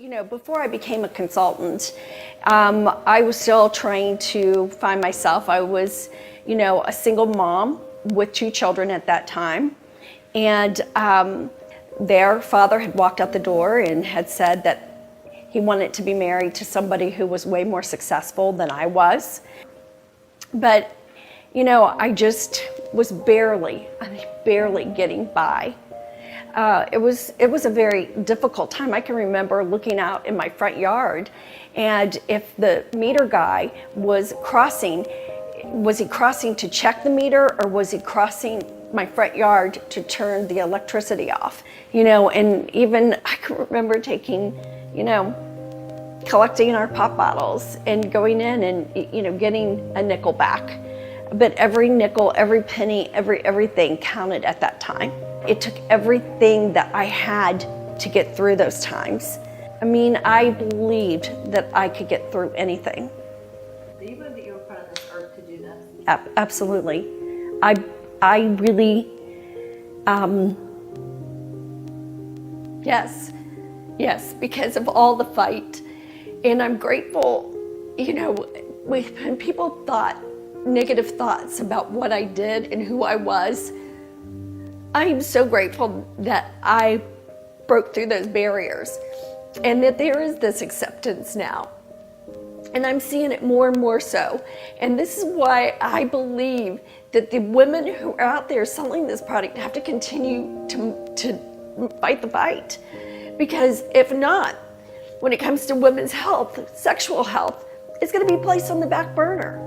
Before I became a consultant, I was still trying to find myself. I was, a single mom with 2 children at that time. And their father had walked out the door and had said that he wanted to be married to somebody who was way more successful than I was. But, I just was barely getting by. It was a very difficult time. I can remember looking out in my front yard, and if the meter guy was he crossing to check the meter, or was he crossing my front yard to turn the electricity off? And even I can remember taking, collecting our pop bottles and going in and, getting a nickel back. But every nickel, every penny, everything counted at that time. It took everything that I had to get through those times. I believed that I could get through anything. Do you believe that you were put on this earth to do this? Absolutely. I really, yes, because of all the fight. And I'm grateful, when people thought negative thoughts about what I did and who I was, I am so grateful that I broke through those barriers and that there is this acceptance now. And I'm seeing it more and more so. And this is why I believe that the women who are out there selling this product have to continue to fight the fight. Because if not, when it comes to women's health, sexual health, it's going to be placed on the back burner.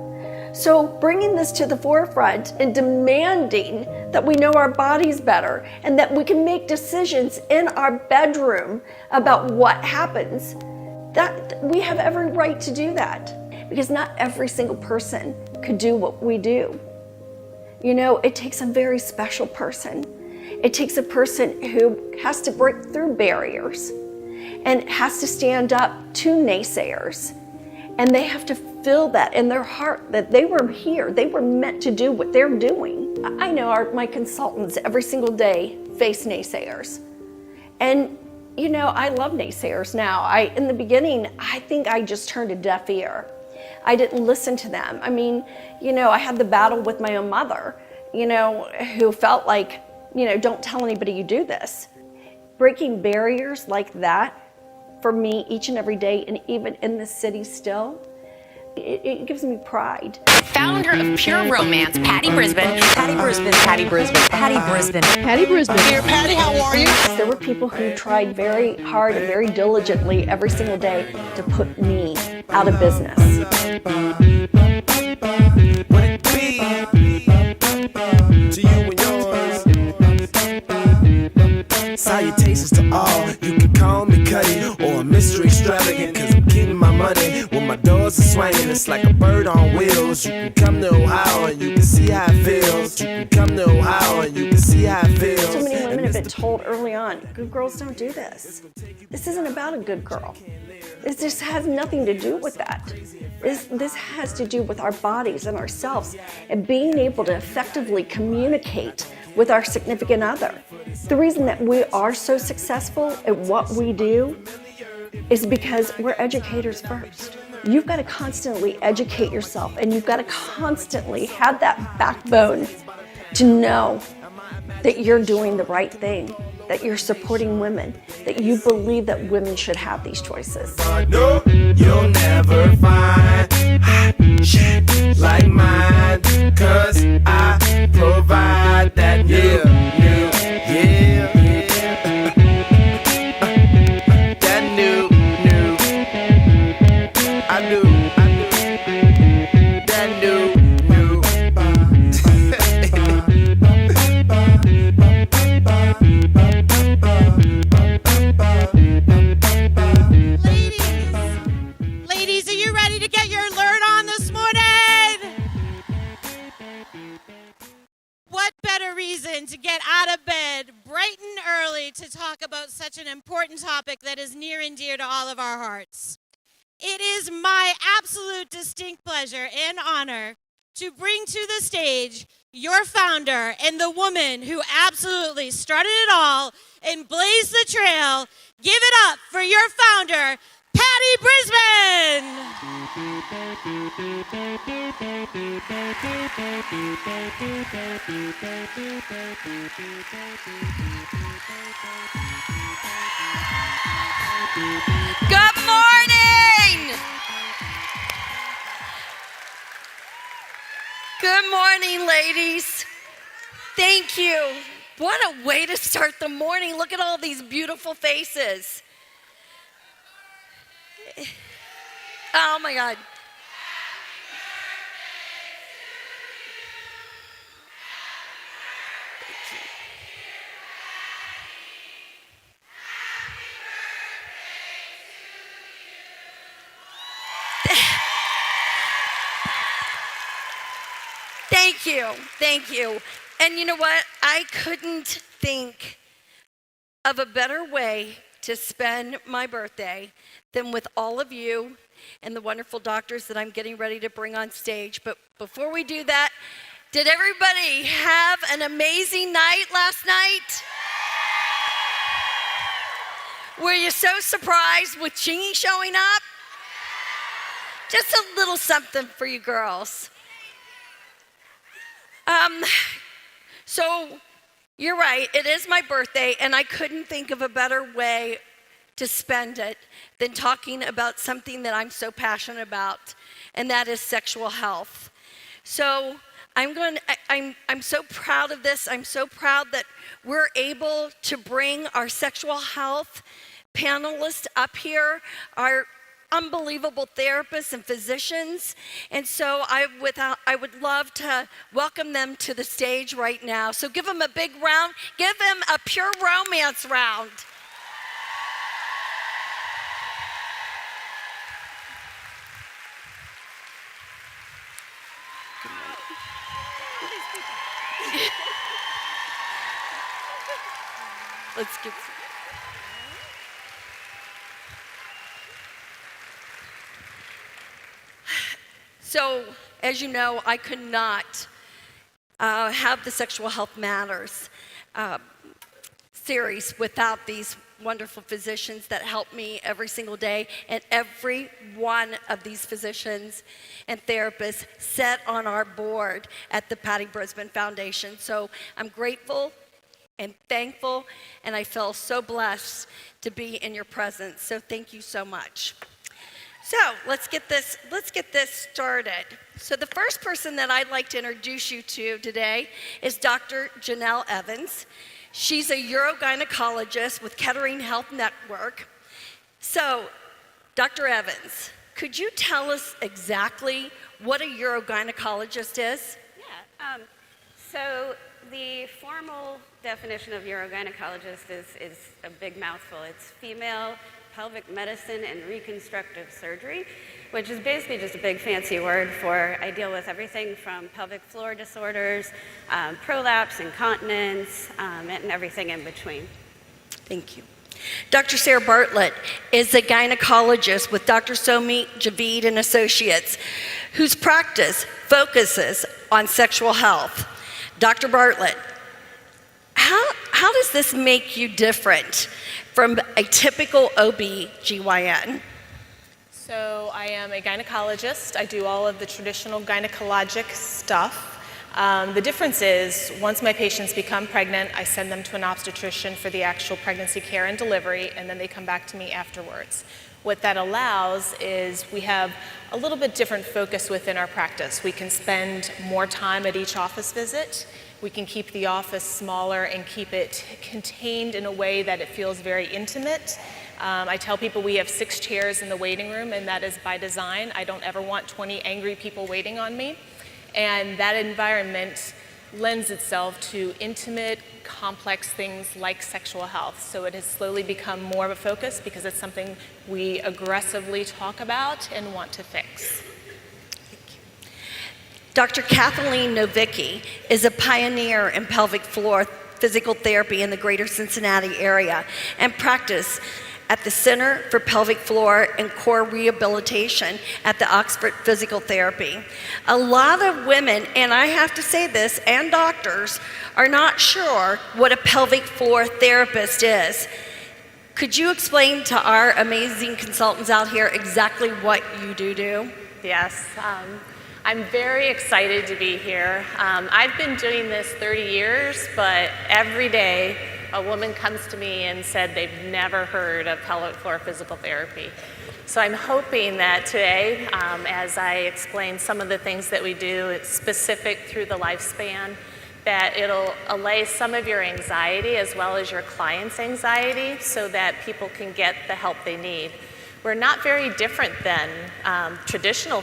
So bringing this to the forefront and demanding that we know our bodies better and that we can make decisions in our bedroom about what happens, that we have every right to do that, because not every single person could do what we do. It takes a very special person. It takes a person who has to break through barriers and has to stand up to naysayers. And they have to feel that in their heart that they were here, they were meant to do what they're doing. I know my consultants every single day face naysayers. And I love naysayers now. In the beginning, I think I just turned a deaf ear. I didn't listen to them. I had the battle with my own mother, who felt like, don't tell anybody you do this. Breaking barriers like that, for me, each and every day, and even in this city still, it gives me pride. Founder of Pure Romance, Patty Brisbane. Patty Brisbane. Patty Brisbane. Patty Brisbane. Patty Brisbane. Dear Patty, how are you? There were people who tried very hard and very diligently every single day to put me out of business. Would it be to you and yours? Salutations to all. You can call me Cuddy or a mystery extravagant, cause I'm getting my money when my doors are swinging. It's like a bird on wheels. You can come to Ohio and you can see how it feels. You can come to Ohio and you can see how it feels. So many women have been told early on, good girls don't do this. This isn't about a good girl. This just has nothing to do with that. This has to do with our bodies and ourselves and being able to effectively communicate with our significant other. The reason that we are so successful at what we do is because we're educators first. You've got to constantly educate yourself, and you've got to constantly have that backbone to know that you're doing the right thing, that you're supporting women, that you believe that women should have these choices. No, you'll never find hot shit like mine, cause I provide that new, yeah. That new, I do, that new. Ladies, are you ready to get your alert on this morning? What better reason to get out of bed bright and early to talk about such an important topic that is near and dear to all of our hearts? It is my absolute distinct pleasure and honor to bring to the stage your founder and the woman who absolutely started it all and blazed the trail Give it up for your founder, Patty Brisbane. Good morning! Good morning, ladies. Thank you. What a way to start the morning. Look at all these beautiful faces. Oh my God. Thank you, thank you. And you know what? I couldn't think of a better way to spend my birthday than with all of you and the wonderful doctors that I'm getting ready to bring on stage. But before we do that, did everybody have an amazing night last night? Were you so surprised with Chingy showing up? Just a little something for you girls. So you're right, it is my birthday, and I couldn't think of a better way to spend it than talking about something that I'm so passionate about, and that is sexual health. So I'm so proud of this. I'm so proud that we're able to bring our sexual health panelists up here, our unbelievable therapists and physicians. And so I would love to welcome them to the stage right now. So give them a big round. Give them a pure romance round. Let's get started. So, as you know, I could not have the Sexual Health Matters series without these wonderful physicians that help me every single day. And every one of these physicians and therapists sit on our board at the Patty Brisbane Foundation. So I'm grateful and thankful, and I feel so blessed to be in your presence. So thank you so much. So let's get this started. So the first person that I'd like to introduce you to today is Dr. Janelle Evans. She's a urogynecologist with Kettering Health Network. So, Dr. Evans, could you tell us exactly what a urogynecologist is? Yeah. So the formal definition of urogynecologist is a big mouthful. It's female pelvic medicine and reconstructive surgery, which is basically just a big fancy word for I deal with everything from pelvic floor disorders, prolapse, incontinence, and everything in between. Thank you. Dr. Sarah Bartlett is a gynecologist with Dr. Somi Javid and Associates, whose practice focuses on sexual health. Dr. Bartlett, how does this make you different from a typical OB/GYN? So I am a gynecologist. I do all of the traditional gynecologic stuff. The difference is, once my patients become pregnant, I send them to an obstetrician for the actual pregnancy care and delivery, and then they come back to me afterwards. What that allows is we have a little bit different focus within our practice. We can spend more time at each office visit. We can keep the office smaller and keep it contained in a way that it feels very intimate. I tell people we have 6 chairs in the waiting room, and that is by design. I don't ever want 20 angry people waiting on me. And that environment lends itself to intimate, complex things like sexual health. So it has slowly become more of a focus because it's something we aggressively talk about and want to fix. Dr. Kathleen Novicki is a pioneer in pelvic floor physical therapy in the greater Cincinnati area and practice at the Center for Pelvic Floor and Core Rehabilitation at the Oxford Physical Therapy. A lot of women, and I have to say this, and doctors, are not sure what a pelvic floor therapist is. Could you explain to our amazing consultants out here exactly what you do? Yes, I'm very excited to be here. I've been doing this 30 years, but every day a woman comes to me and said they've never heard of pelvic floor physical therapy. So I'm hoping that today, as I explain some of the things that we do, it's specific through the lifespan, that it'll allay some of your anxiety as well as your client's anxiety so that people can get the help they need. We're not very different than traditional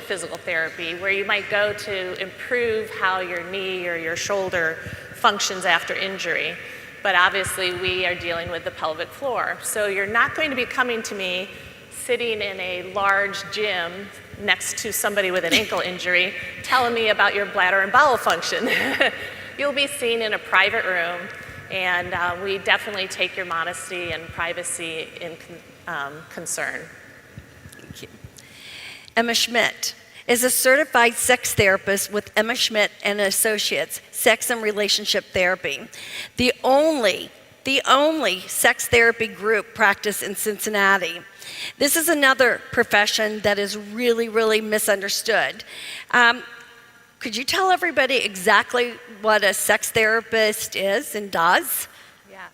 physical therapy, where you might go to improve how your knee or your shoulder functions after injury. But obviously we are dealing with the pelvic floor. So you're not going to be coming to me sitting in a large gym next to somebody with an ankle injury telling me about your bladder and bowel function. You'll be seen in a private room, and we definitely take your modesty and privacy in concern. Thank you. Emma Schmidt is a certified sex therapist with Emma Schmidt and Associates, Sex and Relationship Therapy, the only sex therapy group practice in Cincinnati. This is another profession that is really misunderstood. Could you tell everybody exactly what a sex therapist is and does? Yeah.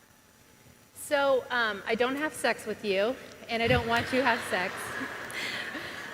So I don't have sex with you, and I don't want you to have sex.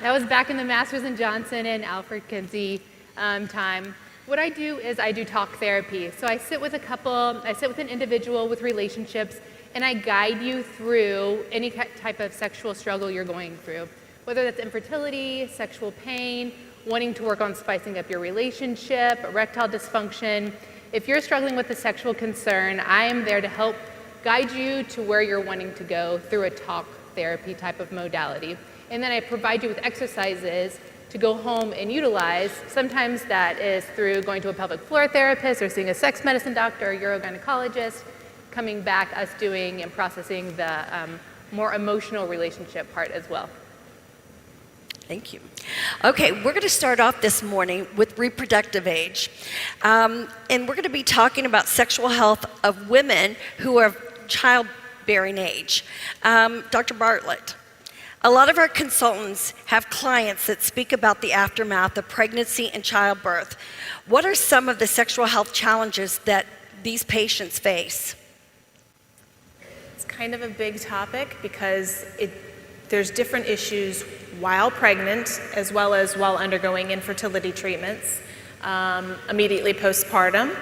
That was back in the Masters and Johnson and Alfred Kinsey time. What I do is I do talk therapy. So I sit with a couple, I sit with an individual with relationships, and I guide you through any type of sexual struggle you're going through, whether that's infertility, sexual pain, wanting to work on spicing up your relationship, erectile dysfunction. If you're struggling with a sexual concern, I am there to help guide you to where you're wanting to go through a talk therapy type of modality. And then I provide you with exercises to go home and utilize. Sometimes that is through going to a pelvic floor therapist or seeing a sex medicine doctor or urogynecologist, coming back, us doing and processing the more emotional relationship part as well. Thank you. Okay, we're going to start off this morning with reproductive age. And we're going to be talking about sexual health of women who are childbearing age. Dr. Bartlett, a lot of our consultants have clients that speak about the aftermath of pregnancy and childbirth. What are some of the sexual health challenges that these patients face? It's kind of a big topic because there's different issues while pregnant as well as while undergoing infertility treatments, immediately postpartum,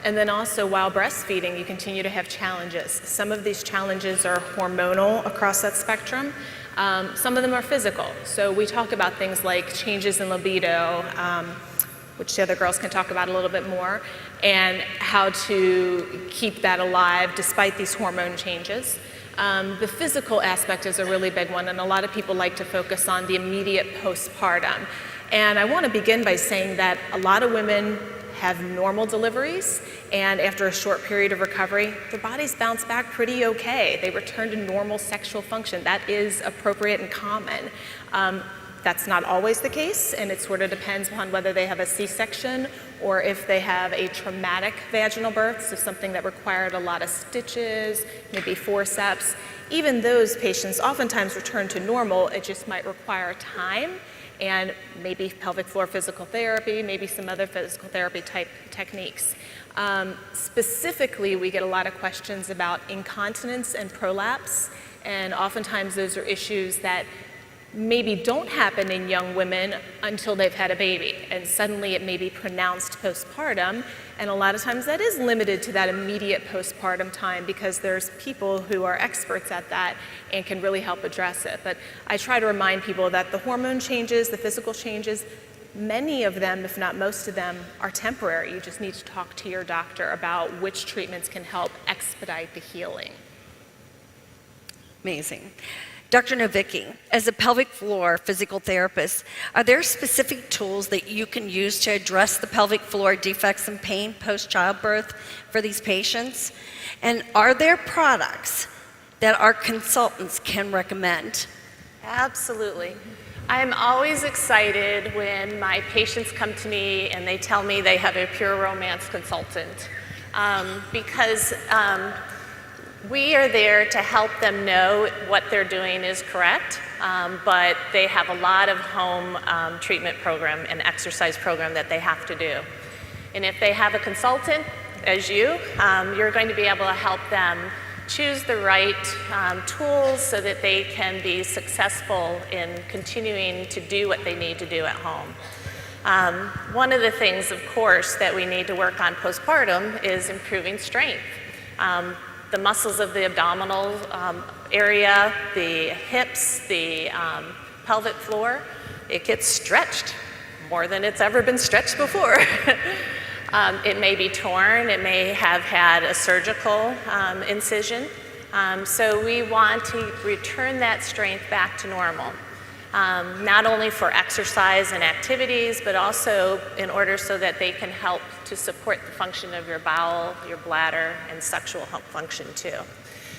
and then also while breastfeeding you continue to have challenges. Some of these challenges are hormonal across that spectrum. Some of them are physical. So we talk about things like changes in libido, which the other girls can talk about a little bit more, and how to keep that alive despite these hormone changes. The physical aspect is a really big one, and a lot of people like to focus on the immediate postpartum. And I want to begin by saying that a lot of women have normal deliveries, and after a short period of recovery, their bodies bounce back pretty okay. They return to normal sexual function. That is appropriate and common. That's not always the case, and it sort of depends upon whether they have a C-section or if they have a traumatic vaginal birth, so something that required a lot of stitches, maybe forceps. Even those patients oftentimes return to normal. It just might require time and maybe pelvic floor physical therapy, maybe some other physical therapy type techniques. Specifically, we get a lot of questions about incontinence and prolapse, and oftentimes those are issues that maybe don't happen in young women until they've had a baby, and suddenly it may be pronounced postpartum, and a lot of times that is limited to that immediate postpartum time because there's people who are experts at that and can really help address it. But I try to remind people that the hormone changes, the physical changes, many of them, if not most of them, are temporary. You just need to talk to your doctor about which treatments can help expedite the healing. Amazing. Dr. Novicki, as a pelvic floor physical therapist, are there specific tools that you can use to address the pelvic floor defects and pain post-childbirth for these patients? And are there products that our consultants can recommend? Absolutely. I'm always excited when my patients come to me and they tell me they have a pure romance consultant because We are there to help them know what they're doing is correct, but they have a lot of home treatment program and exercise program that they have to do. And if they have a consultant, as you're going to be able to help them choose the right tools so that they can be successful in continuing to do what they need to do at home. One of the things, of course, that we need to work on postpartum is improving strength. The muscles of the abdominal area, the hips, the pelvic floor, it gets stretched more than it's ever been stretched before. It may be torn, it may have had a surgical incision. So we want to return that strength back to normal. Not only for exercise and activities, but also in order so that they can help to support the function of your bowel, your bladder, and sexual function too.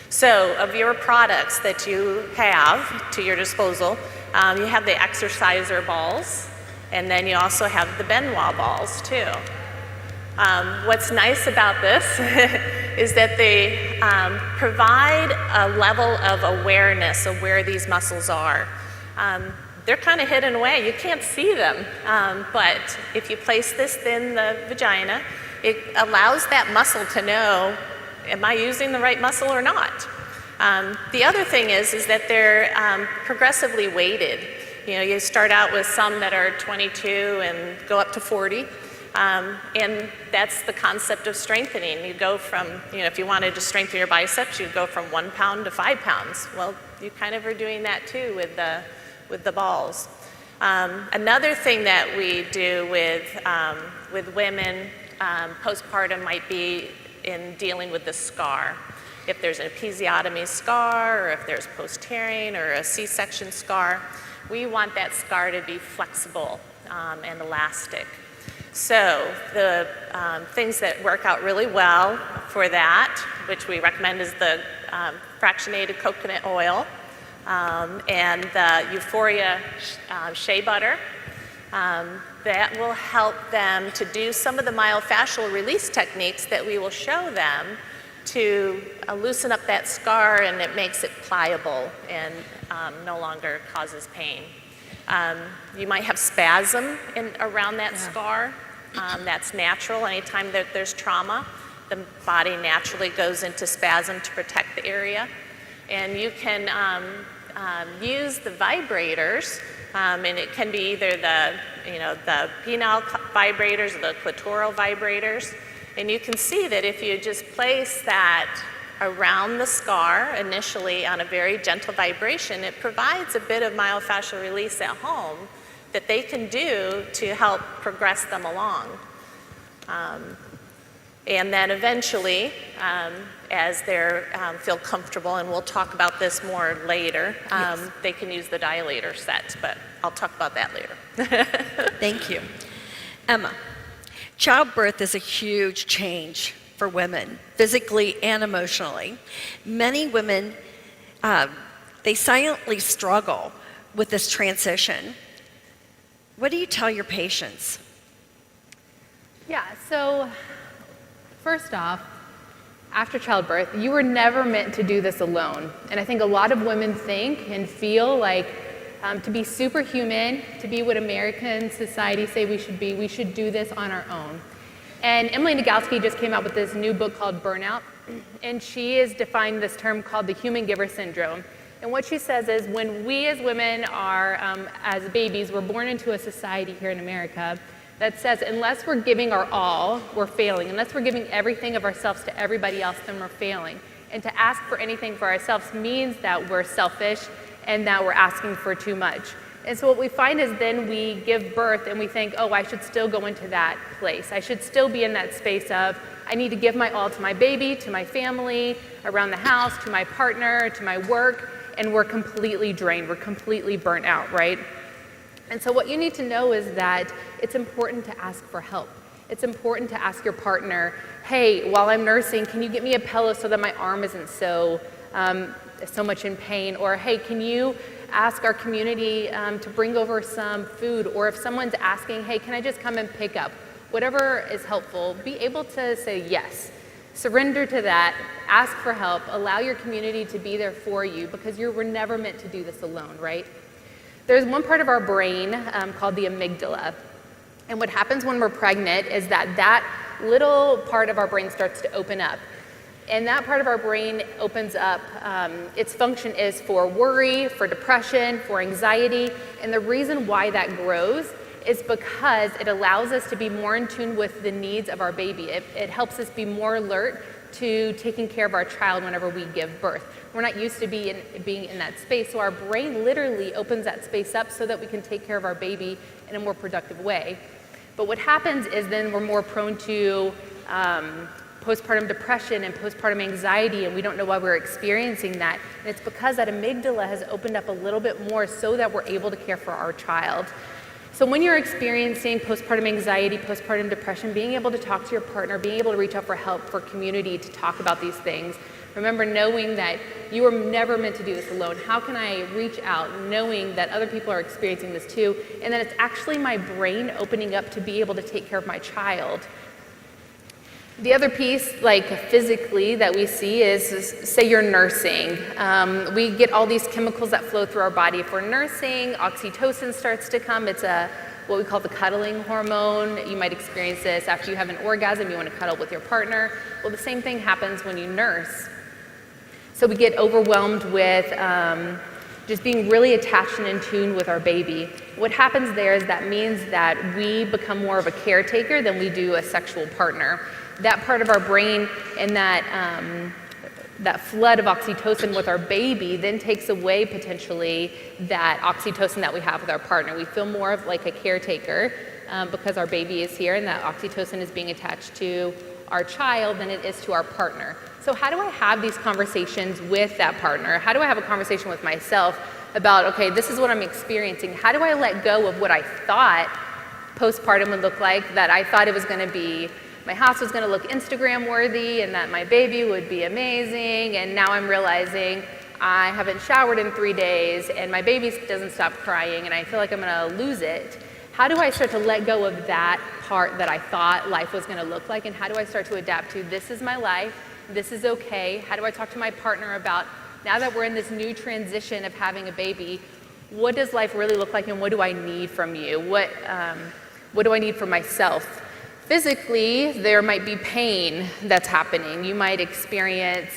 So of your products that you have to your disposal, you have the exerciser balls, and then you also have the Benoit balls too. What's nice about this is that they provide a level of awareness of where these muscles are. They're kind of hidden away. You can't see them. But if you place this in the vagina, it allows that muscle to know, am I using the right muscle or not? The other thing is that they're progressively weighted. You know, you start out with some that are 22 and go up to 40. And that's the concept of strengthening. You go from, if you wanted to strengthen your biceps, you'd go from 1 pound to 5 pounds. Well, you kind of are doing that too with the balls. Another thing that we do with women postpartum might be in dealing with the scar. If there's an episiotomy scar, or if there's post-tearing or a C-section scar, we want that scar to be flexible and elastic. So the things that work out really well for that, which we recommend, is the fractionated coconut oil and the Euphoria shea butter. That will help them to do some of the myofascial release techniques that we will show them to loosen up that scar, and it makes it pliable and no longer causes pain. You might have spasm around that scar. That's natural. Anytime that there's trauma, the body naturally goes into spasm to protect the area. And you can use the vibrators, and it can be either the penile vibrators or the clitoral vibrators. And you can see that if you just place that around the scar initially on a very gentle vibration, it provides a bit of myofascial release at home that they can do to help progress them along. And then eventually, as they feel comfortable, and we'll talk about this more later, they can use the dilator sets, but I'll talk about that later. Thank you. Emma, childbirth is a huge change for women, physically and emotionally. Many women, they silently struggle with this transition. What do you tell your patients? Yeah, so first off, after childbirth, you were never meant to do this alone. And I think a lot of women think and feel like to be superhuman, to be what American society say we should do this on our own. And Emily Nagoski just came out with this new book called Burnout, and she has defined this term called the human giver syndrome. And what she says is when we as women are, as babies, we're born into a society here in America that says unless we're giving our all, we're failing. Unless we're giving everything of ourselves to everybody else, then we're failing. And to ask for anything for ourselves means that we're selfish and that we're asking for too much. And so what we find is then we give birth and we think, oh, I should still go into that place. I should still be in that space of, I need to give my all to my baby, to my family, around the house, to my partner, to my work, and we're completely drained. We're completely burnt out, right? And so what you need to know is that it's important to ask for help. It's important to ask your partner, hey, while I'm nursing, can you get me a pillow so that my arm isn't so much in pain? Or hey, can you ask our community to bring over some food? Or if someone's asking, hey, can I just come and pick up? Whatever is helpful, be able to say yes. Surrender to that, ask for help, allow your community to be there for you, because you were never meant to do this alone, right? There's one part of our brain called the amygdala. And what happens when we're pregnant is that little part of our brain starts to open up. And that part of our brain opens up, its function is for worry, for depression, for anxiety. And the reason why that grows is because it allows us to be more in tune with the needs of our baby. It helps us be more alert to taking care of our child whenever we give birth. We're not used to being in that space, so our brain literally opens that space up so that we can take care of our baby in a more productive way. But what happens is then we're more prone to postpartum depression and postpartum anxiety, and we don't know why we're experiencing that. And it's because that amygdala has opened up a little bit more so that we're able to care for our child. So when you're experiencing postpartum anxiety, postpartum depression, being able to talk to your partner, being able to reach out for help, for community to talk about these things, remember knowing that you were never meant to do this alone. How can I reach out knowing that other people are experiencing this too, and that it's actually my brain opening up to be able to take care of my child? The other piece, like physically, that we see is say you're nursing. We get all these chemicals that flow through our body. If we're nursing, oxytocin starts to come. It's what we call the cuddling hormone. You might experience this after you have an orgasm, you want to cuddle with your partner. Well, the same thing happens when you nurse. So we get overwhelmed with just being really attached and in tune with our baby. What happens there is that means that we become more of a caretaker than we do a sexual partner. That part of our brain and that flood of oxytocin with our baby then takes away potentially that oxytocin that we have with our partner. We feel more of like a caretaker because our baby is here and that oxytocin is being attached to our child than it is to our partner. So how do I have these conversations with that partner? How do I have a conversation with myself about, okay, this is what I'm experiencing. How do I let go of what I thought postpartum would look like, that I thought it was going to be, my house was going to look Instagram worthy and that my baby would be amazing, and now I'm realizing I haven't showered in 3 days and my baby doesn't stop crying and I feel like I'm going to lose it. How do I start to let go of that part that I thought life was going to look like, and how do I start to adapt to, this is my life, this is okay? How do I talk to my partner about, now that we're in this new transition of having a baby, what does life really look like and what do I need from you? What do I need for myself? Physically, there might be pain that's happening. You might experience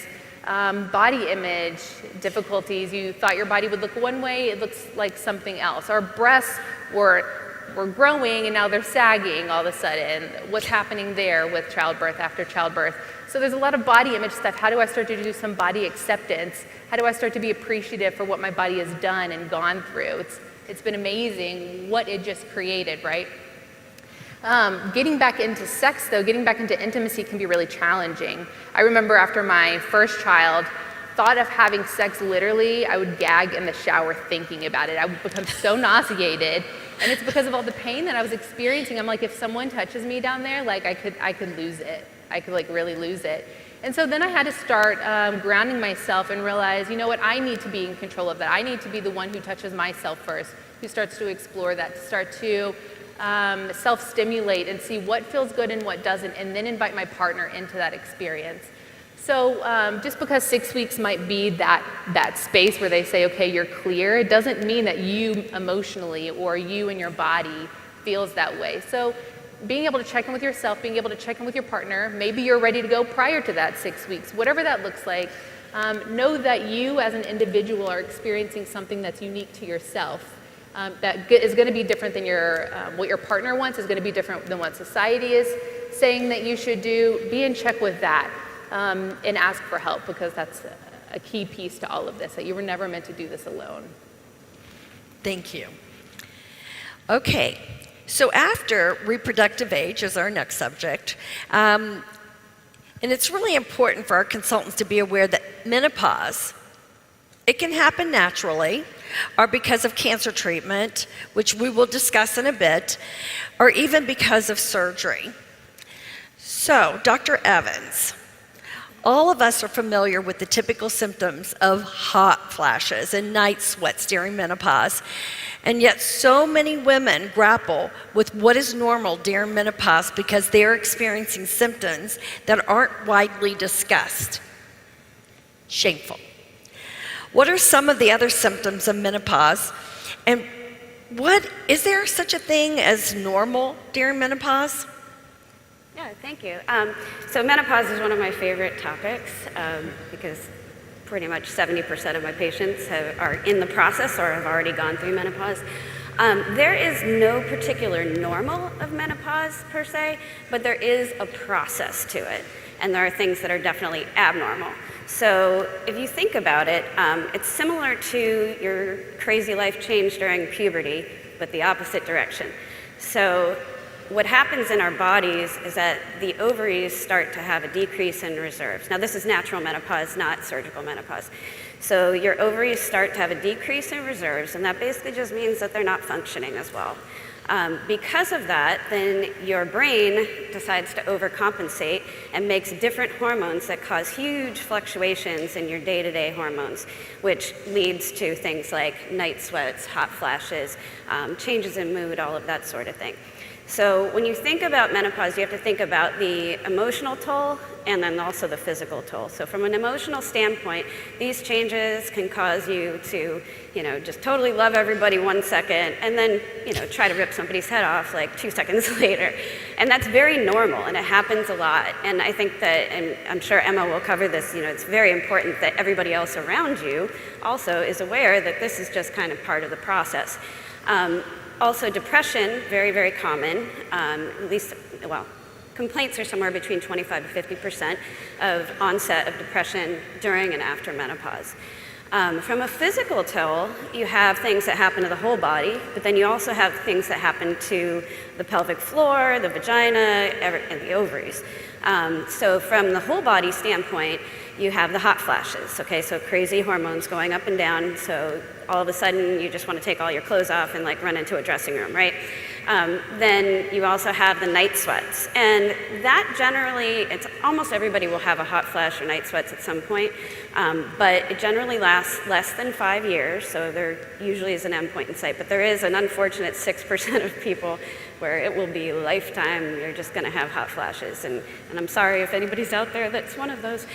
body image difficulties. You thought your body would look one way, it looks like something else. Our breasts were growing and now they're sagging all of a sudden. What's happening there with childbirth, after childbirth? So there's a lot of body image stuff. How do I start to do some body acceptance? How do I start to be appreciative for what my body has done and gone through? It's been amazing what it just created, right? Getting back into sex, though, getting back into intimacy can be really challenging. I remember after my first child, thought of having sex, literally, I would gag in the shower thinking about it. I would become so nauseated, and it's because of all the pain that I was experiencing. I'm like, if someone touches me down there, like I could lose it. I could like really lose it. And so then I had to start grounding myself and realize, you know what, I need to be in control of that. I need to be the one who touches myself first, who starts to explore that, to start to self-stimulate and see what feels good and what doesn't, and then invite my partner into that experience. So just because 6 weeks might be that space where they say, okay, you're clear, it doesn't mean that you emotionally or you and your body feels that way. So being able to check in with yourself, being able to check in with your partner, maybe you're ready to go prior to that 6 weeks, whatever that looks like, know that you as an individual are experiencing something that's unique to yourself. That is going to be different than what your partner wants, is going to be different than what society is saying that you should do. Be in check with that and ask for help, because that's a key piece to all of this, that you were never meant to do this alone. Thank you. Okay, so after reproductive age is our next subject, and it's really important for our consultants to be aware that menopause, it can happen naturally, or because of cancer treatment, which we will discuss in a bit, or even because of surgery. So, Dr. Evans, All of us are familiar with the typical symptoms of hot flashes and night sweats during menopause. And yet so many women grapple with what is normal during menopause because they are experiencing symptoms that aren't widely discussed. Shameful. What are some of the other symptoms of menopause? And is there such a thing as normal during menopause? Yeah, thank you. So menopause is one of my favorite topics because pretty much 70% of my patients are in the process or have already gone through menopause. There is no particular normal of menopause per se, but there is a process to it. And there are things that are definitely abnormal. So if you think about it, it's similar to your crazy life change during puberty, but the opposite direction. So what happens in our bodies is that the ovaries start to have a decrease in reserves. Now this is natural menopause, not surgical menopause. So your ovaries start to have a decrease in reserves, and that basically just means that they're not functioning as well. Because of that, then your brain decides to overcompensate and makes different hormones that cause huge fluctuations in your day-to-day hormones, which leads to things like night sweats, hot flashes, changes in mood, all of that sort of thing. So when you think about menopause, you have to think about the emotional toll and then also the physical toll. So from an emotional standpoint, these changes can cause you to, just totally love everybody 1 second and then, try to rip somebody's head off like 2 seconds later. And that's very normal and it happens a lot. And I think that, and I'm sure Emma will cover this, it's very important that everybody else around you also is aware that this is just kind of part of the process. Also, depression, very, very common, complaints are somewhere between 25 to 50% of onset of depression during and after menopause. From a physical toll, you have things that happen to the whole body, but then you also have things that happen to the pelvic floor, the vagina, and the ovaries. So from the whole body standpoint, you have the hot flashes, okay? So crazy hormones going up and down, so all of a sudden you just want to take all your clothes off and like run into a dressing room, right? Then you also have the night sweats. And that generally, it's almost everybody will have a hot flash or night sweats at some point, but it generally lasts less than 5 years, so there usually is an endpoint in sight, but there is an unfortunate 6% of people where it will be lifetime, you're just gonna have hot flashes. And I'm sorry if anybody's out there that's one of those.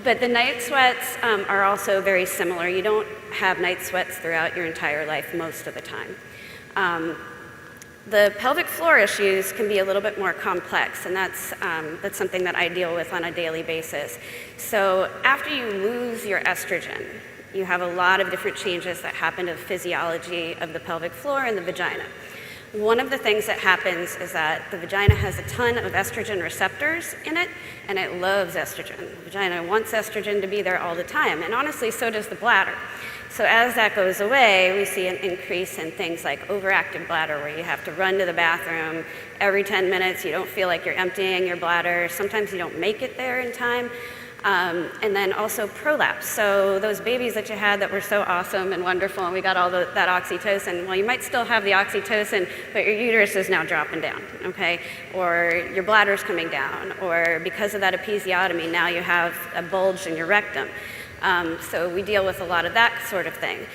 But the night sweats are also very similar. You don't have night sweats throughout your entire life most of the time. The pelvic floor issues can be a little bit more complex, and that's something that I deal with on a daily basis. So after you lose your estrogen, you have a lot of different changes that happen to the physiology of the pelvic floor and the vagina. One of the things that happens is that the vagina has a ton of estrogen receptors in it, and it loves estrogen. The vagina wants estrogen to be there all the time, and honestly, so does the bladder. So as that goes away, we see an increase in things like overactive bladder, where you have to run to the bathroom every 10 minutes. You don't feel like you're emptying your bladder. Sometimes you don't make it there in time. And then also prolapse. So those babies that you had that were so awesome and wonderful, and we got all that oxytocin, well, you might still have the oxytocin, but your uterus is now dropping down, okay? Or your bladder's coming down, or because of that episiotomy, now you have a bulge in your rectum. So we deal with a lot of that sort of thing.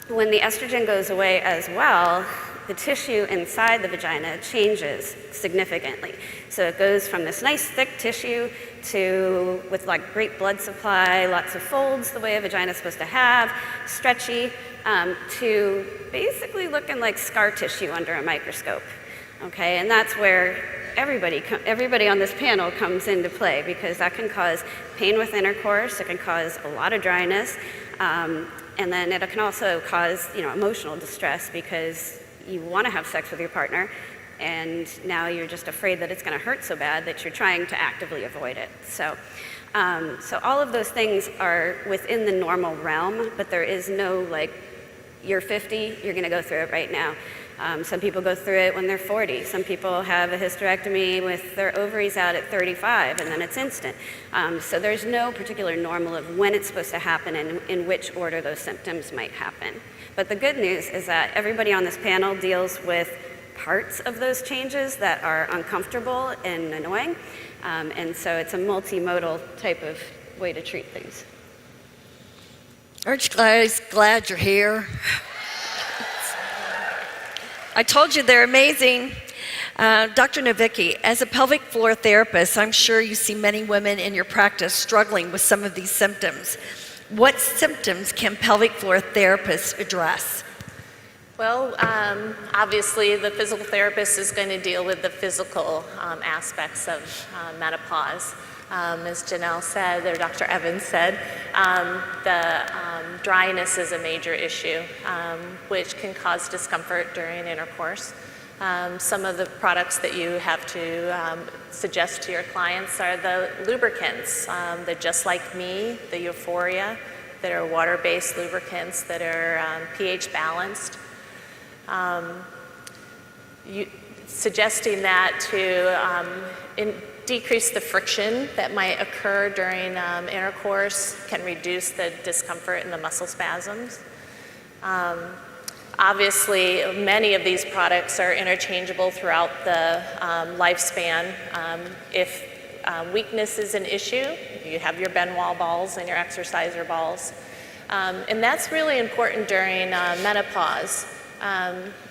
When the estrogen goes away as well, the tissue inside the vagina changes significantly. So it goes from this nice thick tissue with like great blood supply, lots of folds the way a vagina is supposed to have, stretchy, to basically looking like scar tissue under a microscope. Okay, and that's where everybody on this panel comes into play, because that can cause pain with intercourse, it can cause a lot of dryness, and then it can also cause emotional distress, because you want to have sex with your partner, and now you're just afraid that it's going to hurt so bad that you're trying to actively avoid it. So all of those things are within the normal realm, but there is no you're 50, you're going to go through it right now. Some people go through it when they're 40. Some people have a hysterectomy with their ovaries out at 35, and then it's instant. So there's no particular normal of when it's supposed to happen and in which order those symptoms might happen. But the good news is that everybody on this panel deals with parts of those changes that are uncomfortable and annoying, And so it's a multimodal type of way to treat things. Aren't you guys glad you're here? I told you they're amazing. Dr. Novicki, as a pelvic floor therapist, I'm sure you see many women in your practice struggling with some of these symptoms. What symptoms can pelvic floor therapists address? Well, obviously the physical therapist is going to deal with the physical aspects of menopause. As Janelle said, or Dr. Evans said, the dryness is a major issue, which can cause discomfort during intercourse. Some of the products that you have to suggest to your clients are the lubricants, the Just Like Me, the Euphoria, that are water-based lubricants that are pH balanced. Suggesting that to decrease the friction that might occur during intercourse can reduce the discomfort and the muscle spasms. Obviously, many of these products are interchangeable throughout the lifespan. If weakness is an issue, you have your Benoit balls and your exerciser balls. And that's really important during menopause.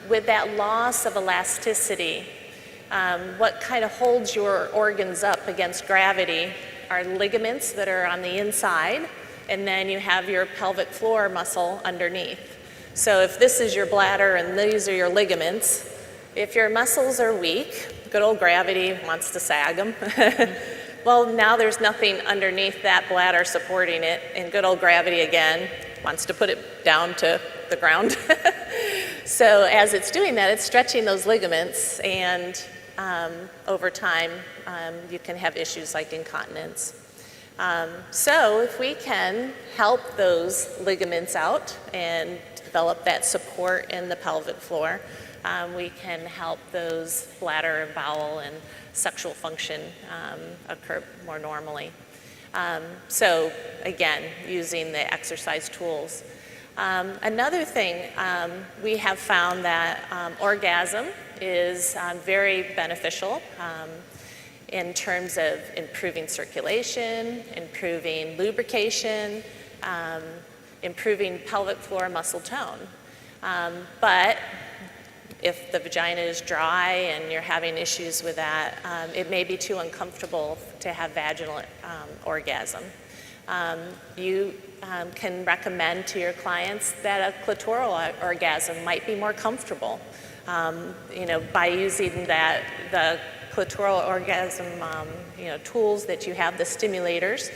With that loss of elasticity, what kind of holds your organs up against gravity are ligaments that are on the inside, and then you have your pelvic floor muscle underneath. So if this is your bladder and these are your ligaments, if your muscles are weak, good old gravity wants to sag them. Well, now there's nothing underneath that bladder supporting it, and good old gravity again wants to put it down to the ground. So as it's doing that, it's stretching those ligaments, and over time, you can have issues like incontinence. So if we can help those ligaments out and develop that support in the pelvic floor, we can help those bladder and bowel and sexual function occur more normally. So again, using the exercise tools. Another thing, we have found that orgasm is very beneficial in terms of improving circulation, improving lubrication, improving pelvic floor muscle tone. But if the vagina is dry and you're having issues with that, it may be too uncomfortable to have vaginal orgasm. You can recommend to your clients that a clitoral orgasm might be more comfortable. By using the clitoral orgasm tools that you have, the stimulators,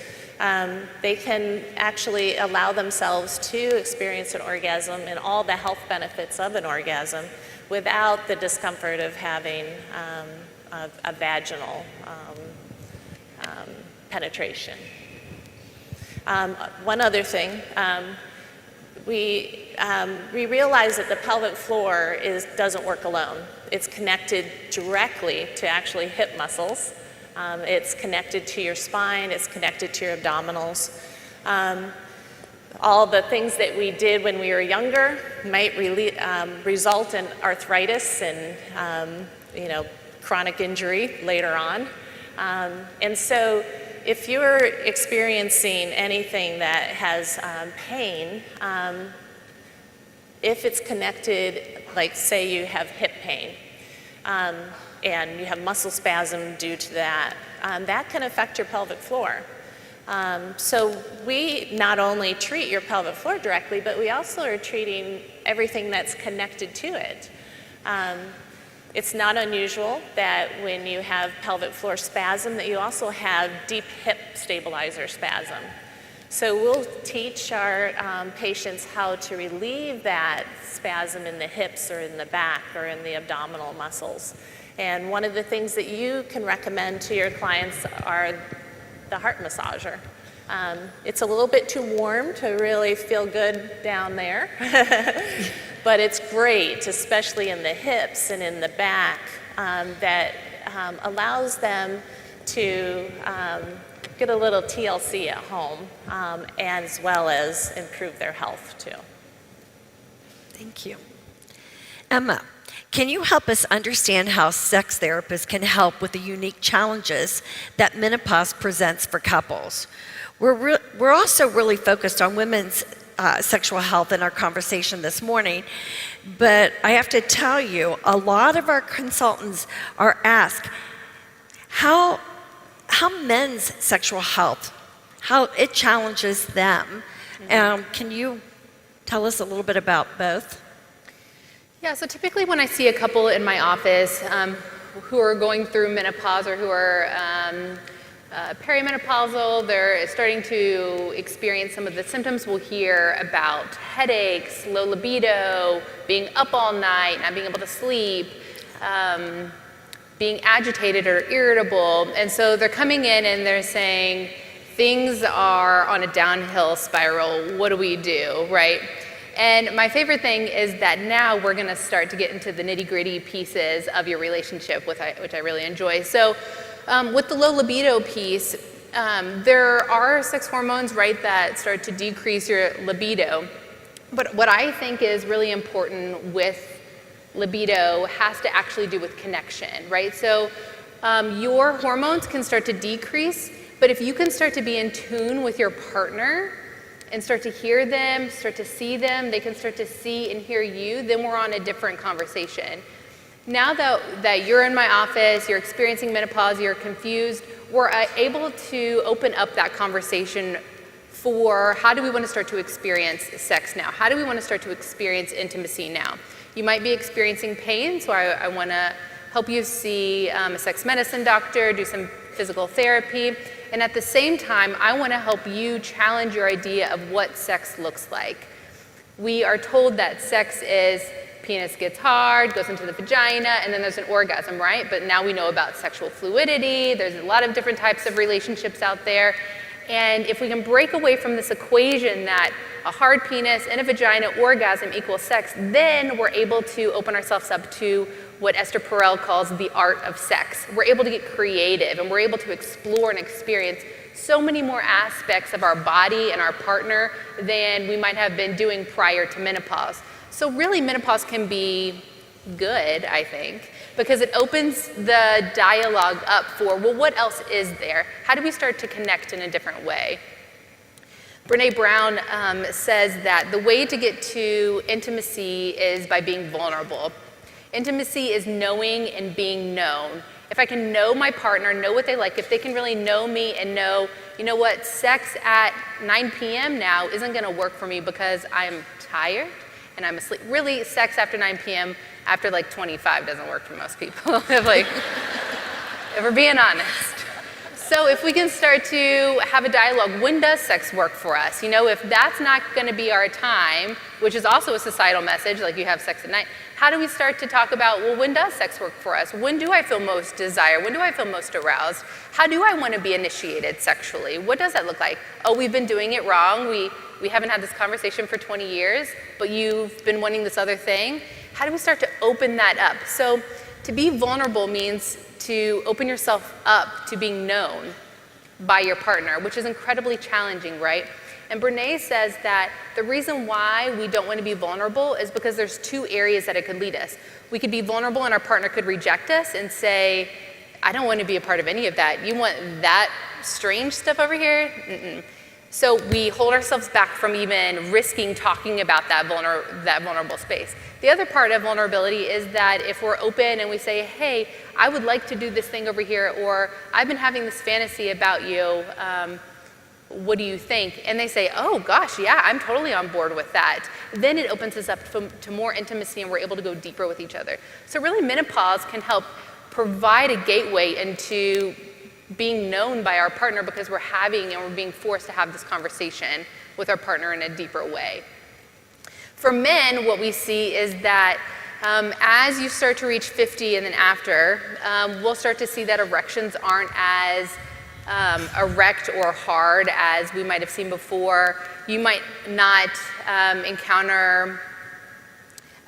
they can actually allow themselves to experience an orgasm and all the health benefits of an orgasm without the discomfort of having a vaginal penetration. One other thing, we realize that the pelvic floor doesn't work alone. It's connected directly to actually hip muscles. It's connected to your spine, it's connected to your abdominals. All the things that we did when we were younger might result in arthritis and chronic injury later on. And so if you're experiencing anything that has pain, if it's connected, like say you have hip pain, and you have muscle spasm due to that, that can affect your pelvic floor. So we not only treat your pelvic floor directly, but we also are treating everything that's connected to it. It's not unusual that when you have pelvic floor spasm that you also have deep hip stabilizer spasm. So we'll teach our patients how to relieve that spasm in the hips or in the back or in the abdominal muscles. And one of the things that you can recommend to your clients are the heart massager. It's a little bit too warm to really feel good down there, but it's great, especially in the hips and in the back, that allows them to get a little TLC at home, as well as improve their health too. Thank you. Emma, Can you help us understand how sex therapists can help with the unique challenges that menopause presents for couples? We're also really focused on women's sexual health in our conversation this morning, but I have to tell you, a lot of our consultants are asked how men's sexual health, how it challenges them. Can you tell us a little bit about both? Yeah, so typically when I see a couple in my office who are going through menopause or who are perimenopausal, they're starting to experience some of the symptoms. We'll hear about headaches, low libido, being up all night, not being able to sleep, being agitated or irritable. And so they're coming in and they're saying, things are on a downhill spiral, what do we do, right? And my favorite thing is that now we're gonna start to get into the nitty-gritty pieces of your relationship, which I really enjoy. So with the low libido piece, there are sex hormones, right, that start to decrease your libido. But what I think is really important with libido has to actually do with connection, right? So your hormones can start to decrease, but if you can start to be in tune with your partner and start to hear them, start to see them, they can start to see and hear you, then we're on a different conversation. Now that you're in my office, you're experiencing menopause, you're confused, we're able to open up that conversation for how do we want to start to experience sex now? How do we want to start to experience intimacy now? You might be experiencing pain, so I want to help you see a sex medicine doctor, do some physical therapy, and at the same time, I want to help you challenge your idea of what sex looks like. We are told that sex is penis gets hard, goes into the vagina, and then there's an orgasm, right? But now we know about sexual fluidity, there's a lot of different types of relationships out there, and if we can break away from this equation that a hard penis and a vagina orgasm equals sex, then we're able to open ourselves up to what Esther Perel calls the art of sex. We're able to get creative and we're able to explore and experience so many more aspects of our body and our partner than we might have been doing prior to menopause. So really menopause can be good, I think, because it opens the dialogue up for, well, what else is there? How do we start to connect in a different way? Brene Brown says that the way to get to intimacy is by being vulnerable. Intimacy is knowing and being known. If I can know my partner, know what they like, if they can really know me and know, you know what, sex at 9 p.m. now isn't gonna work for me because I'm tired and I'm asleep. Really, sex after 9 p.m. after like 25 doesn't work for most people, if we're being honest. So if we can start to have a dialogue, when does sex work for us? You know, if that's not gonna be our time, which is also a societal message, like you have sex at night, how do we start to talk about, well, when does sex work for us? When do I feel most desire? When do I feel most aroused? How do I wanna be initiated sexually? What does that look like? Oh, we've been doing it wrong. We haven't had this conversation for 20 years, but you've been wanting this other thing. How do we start to open that up? So to be vulnerable means to open yourself up to being known by your partner, which is incredibly challenging, right? And Brene says that the reason why we don't want to be vulnerable is because there's two areas that it could lead us. We could be vulnerable and our partner could reject us and say, I don't want to be a part of any of that. You want that strange stuff over here? Mm-mm. So we hold ourselves back from even risking talking about that vulnerable space. The other part of vulnerability is that if we're open and we say, hey, I would like to do this thing over here, or I've been having this fantasy about you, what do you think? And they say, oh gosh, yeah, I'm totally on board with that. Then it opens us up to more intimacy and we're able to go deeper with each other. So really menopause can help provide a gateway into being known by our partner because we're having and we're being forced to have this conversation with our partner in a deeper way. For men, what we see is that as you start to reach 50 and then after, we'll start to see that erections aren't as erect or hard as we might have seen before. You might not encounter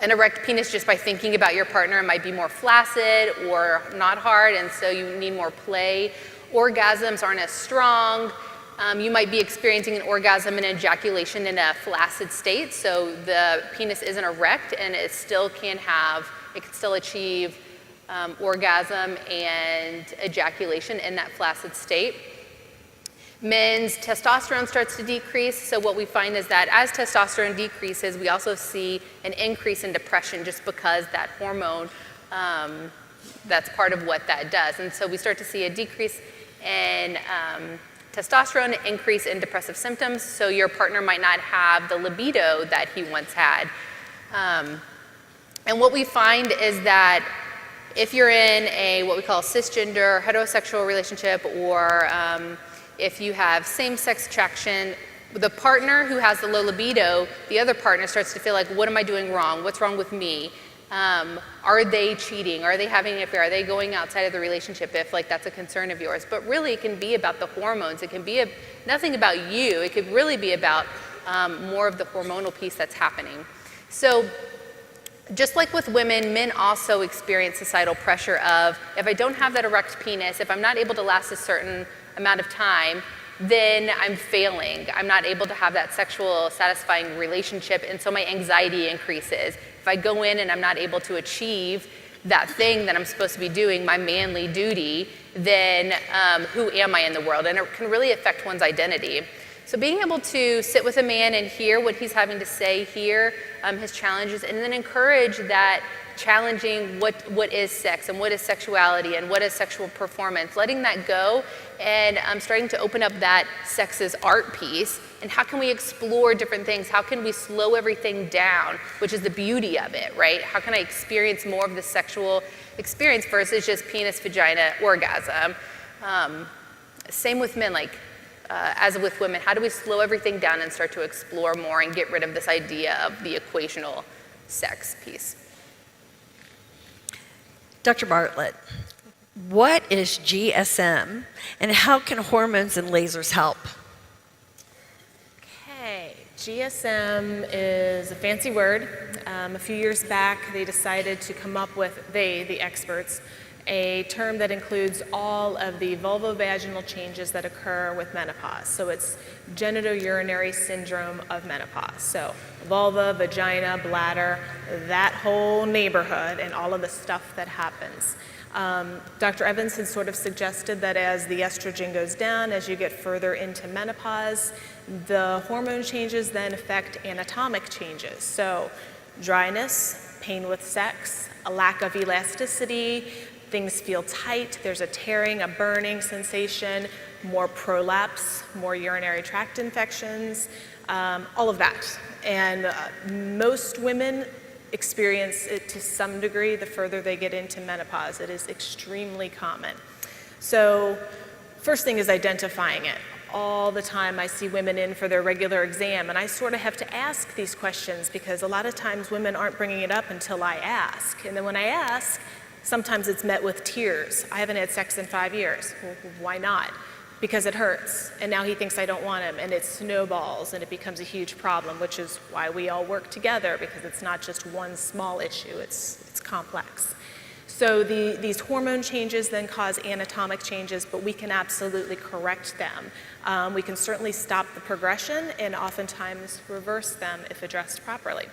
an erect penis just by thinking about your partner. It might be more flaccid or not hard, and so you need more play. Orgasms aren't as strong. You might be experiencing an orgasm and ejaculation in a flaccid state, so the penis isn't erect and it still can have it can still achieve orgasm and ejaculation in that flaccid state. Men's testosterone starts to decrease, so what we find is that as testosterone decreases, we also see an increase in depression just because that hormone, that's part of what that does. And so we start to see a decrease in testosterone, an increase in depressive symptoms, so your partner might not have the libido that he once had. And what we find is that if you're in a what we call cisgender heterosexual relationship, or if you have same-sex attraction, the partner who has the low libido, the other partner starts to feel like, what am I doing wrong? What's wrong with me? Are they cheating? Are they having an affair? Are they going outside of the relationship if like that's a concern of yours? But really it can be about the hormones. It can be nothing about you. It could really be about more of the hormonal piece that's happening. So just like with women, men also experience societal pressure of, if I don't have that erect penis, if I'm not able to last a certain amount of time, then I'm failing. I'm not able to have that sexual satisfying relationship, and so my anxiety increases. If I go in and I'm not able to achieve that thing that I'm supposed to be doing, my manly duty, then who am I in the world? And it can really affect one's identity. So being able to sit with a man and hear what he's having to say, hear his challenges, and then encourage that challenging what is sex and what is sexuality and what is sexual performance, letting that go and starting to open up that sex as art piece, and how can we explore different things? How can we slow everything down, which is the beauty of it, right? How can I experience more of the sexual experience versus just penis, vagina, orgasm? Same with men, like as with women, how do we slow everything down and start to explore more and get rid of this idea of the equational sex piece? Dr. Bartlett, what is GSM and how can hormones and lasers help? Okay, GSM is a fancy word. A few years back, they decided to come up with, the experts, a term that includes all of the vulvovaginal changes that occur with menopause. So it's genitourinary syndrome of menopause. So vulva, vagina, bladder, that whole neighborhood and all of the stuff that happens. Dr. Evans had sort of suggested that as the estrogen goes down, as you get further into menopause, the hormone changes then affect anatomic changes. So dryness, pain with sex, a lack of elasticity, things feel tight, there's a tearing, a burning sensation, more prolapse, more urinary tract infections, all of that. And most women experience it to some degree the further they get into menopause. It is extremely common. So first thing is identifying it. All the time I see women in for their regular exam, and I sort of have to ask these questions because a lot of times women aren't bringing it up until I ask. And then when I ask, sometimes it's met with tears. I haven't had sex in 5 years. Well, why not? Because it hurts, and now he thinks I don't want him, and it snowballs, and it becomes a huge problem, which is why we all work together, because it's not just one small issue, it's complex. So these hormone changes then cause anatomic changes, but we can absolutely correct them. We can certainly stop the progression and oftentimes reverse them if addressed properly.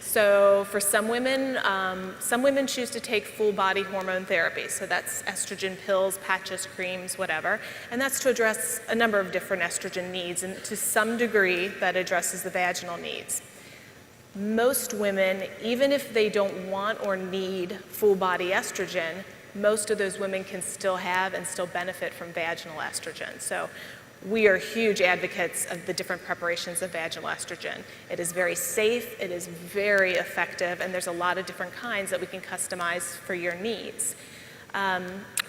So for some women choose to take full body hormone therapy. So that's estrogen pills, patches, creams, whatever. And that's to address a number of different estrogen needs. And to some degree, that addresses the vaginal needs. Most women, even if they don't want or need full body estrogen, most of those women can still have and still benefit from vaginal estrogen. So we are huge advocates of the different preparations of vaginal estrogen. It is very safe, it is very effective, and there's a lot of different kinds that we can customize for your needs.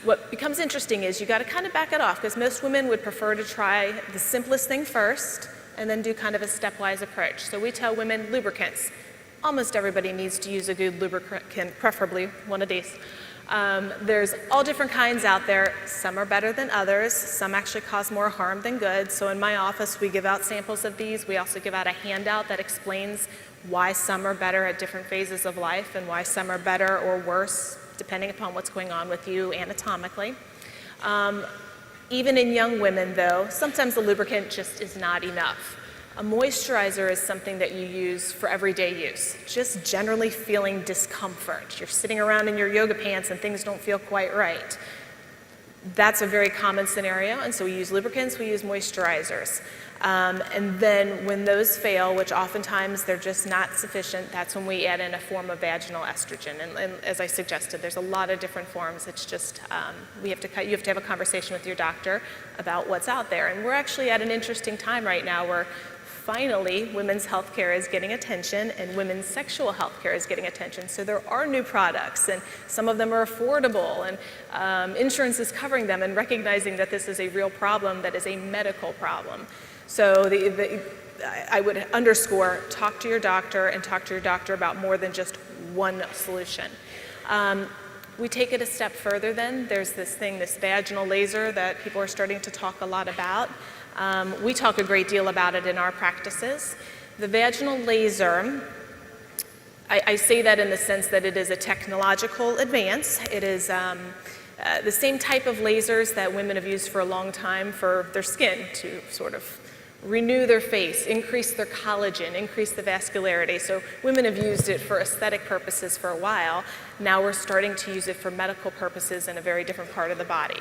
What becomes interesting is you got to kind of back it off, because most women would prefer to try the simplest thing first and then do kind of a stepwise approach. So we tell women lubricants. Almost everybody needs to use a good lubricant, preferably one of these. There's all different kinds out there. Some are better than others. Some actually cause more harm than good. So in my office, we give out samples of these. We also give out a handout that explains why some are better at different phases of life and why some are better or worse, depending upon what's going on with you anatomically. Even in young women, though, sometimes the lubricant just is not enough. A moisturizer is something that you use for everyday use, just generally feeling discomfort. You're sitting around in your yoga pants and things don't feel quite right. That's a very common scenario, and so we use lubricants, we use moisturizers. And then when those fail, which oftentimes they're just not sufficient, that's when we add in a form of vaginal estrogen. And as I suggested, there's a lot of different forms. It's just, you have to have a conversation with your doctor about what's out there. And we're actually at an interesting time right now where finally women's health care is getting attention and women's sexual health care is getting attention. So there are new products, and some of them are affordable, and insurance is covering them, and recognizing that this is a real problem that is a medical problem. So I would underscore, talk to your doctor, and talk to your doctor about more than just one solution. We take it a step further then. There's this vaginal laser that people are starting to talk a lot about. We talk a great deal about it in our practices. The vaginal laser, I say that in the sense that it is a technological advance. It is the same type of lasers that women have used for a long time for their skin to sort of renew their face, increase their collagen, increase the vascularity. So women have used it for aesthetic purposes for a while. Now we're starting to use it for medical purposes in a very different part of the body.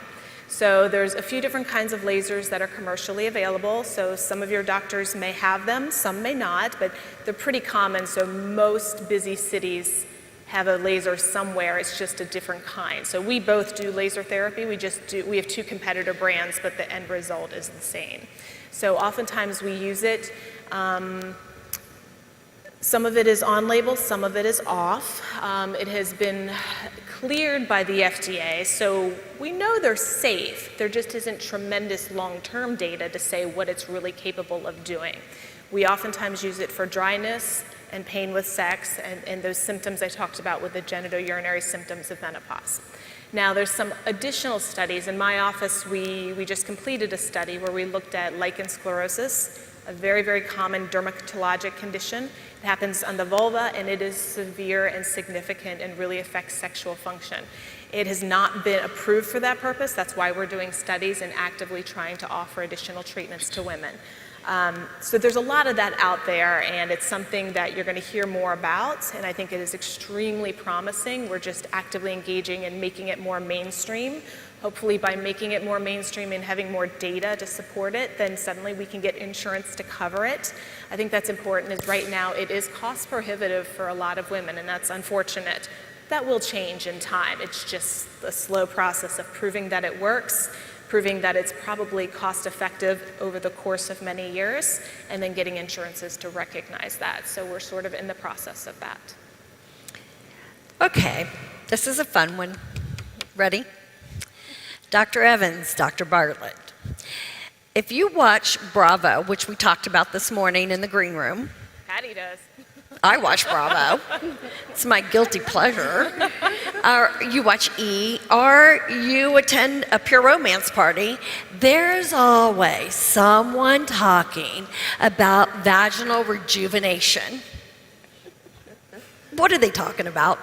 So there's a few different kinds of lasers that are commercially available. So some of your doctors may have them, some may not, but they're pretty common. So most busy cities have a laser somewhere. It's just a different kind. So we both do laser therapy. We have two competitor brands, but the end result is the same. So oftentimes we use it. Some of it is on label, some of it is off. It has been cleared by the FDA, so we know they're safe. There just isn't tremendous long-term data to say what it's really capable of doing. We oftentimes use it for dryness and pain with sex, and those symptoms I talked about with the genitourinary symptoms of menopause. Now, there's some additional studies. In my office, we just completed a study where we looked at lichen sclerosis, a very, very common dermatologic condition. It happens on the vulva, and it is severe and significant and really affects sexual function. It has not been approved for that purpose. That's why we're doing studies and actively trying to offer additional treatments to women. So there's a lot of that out there, and it's something that you're going to hear more about, and I think it is extremely promising. We're just actively engaging and making it more mainstream. Hopefully by making it more mainstream and having more data to support it, then suddenly we can get insurance to cover it. I think that's important, is right now it is cost prohibitive for a lot of women, and that's unfortunate. That will change in time. It's just a slow process of proving that it works, proving that it's probably cost effective over the course of many years, and then getting insurances to recognize that. So we're sort of in the process of that. Okay, this is a fun one. Ready? Dr. Evans, Dr. Bartlett. If you watch Bravo, which we talked about this morning in the green room. Patty does. I watch Bravo. It's my guilty pleasure. You watch E, or you attend a pure romance party. There's always someone talking about vaginal rejuvenation. What are they talking about?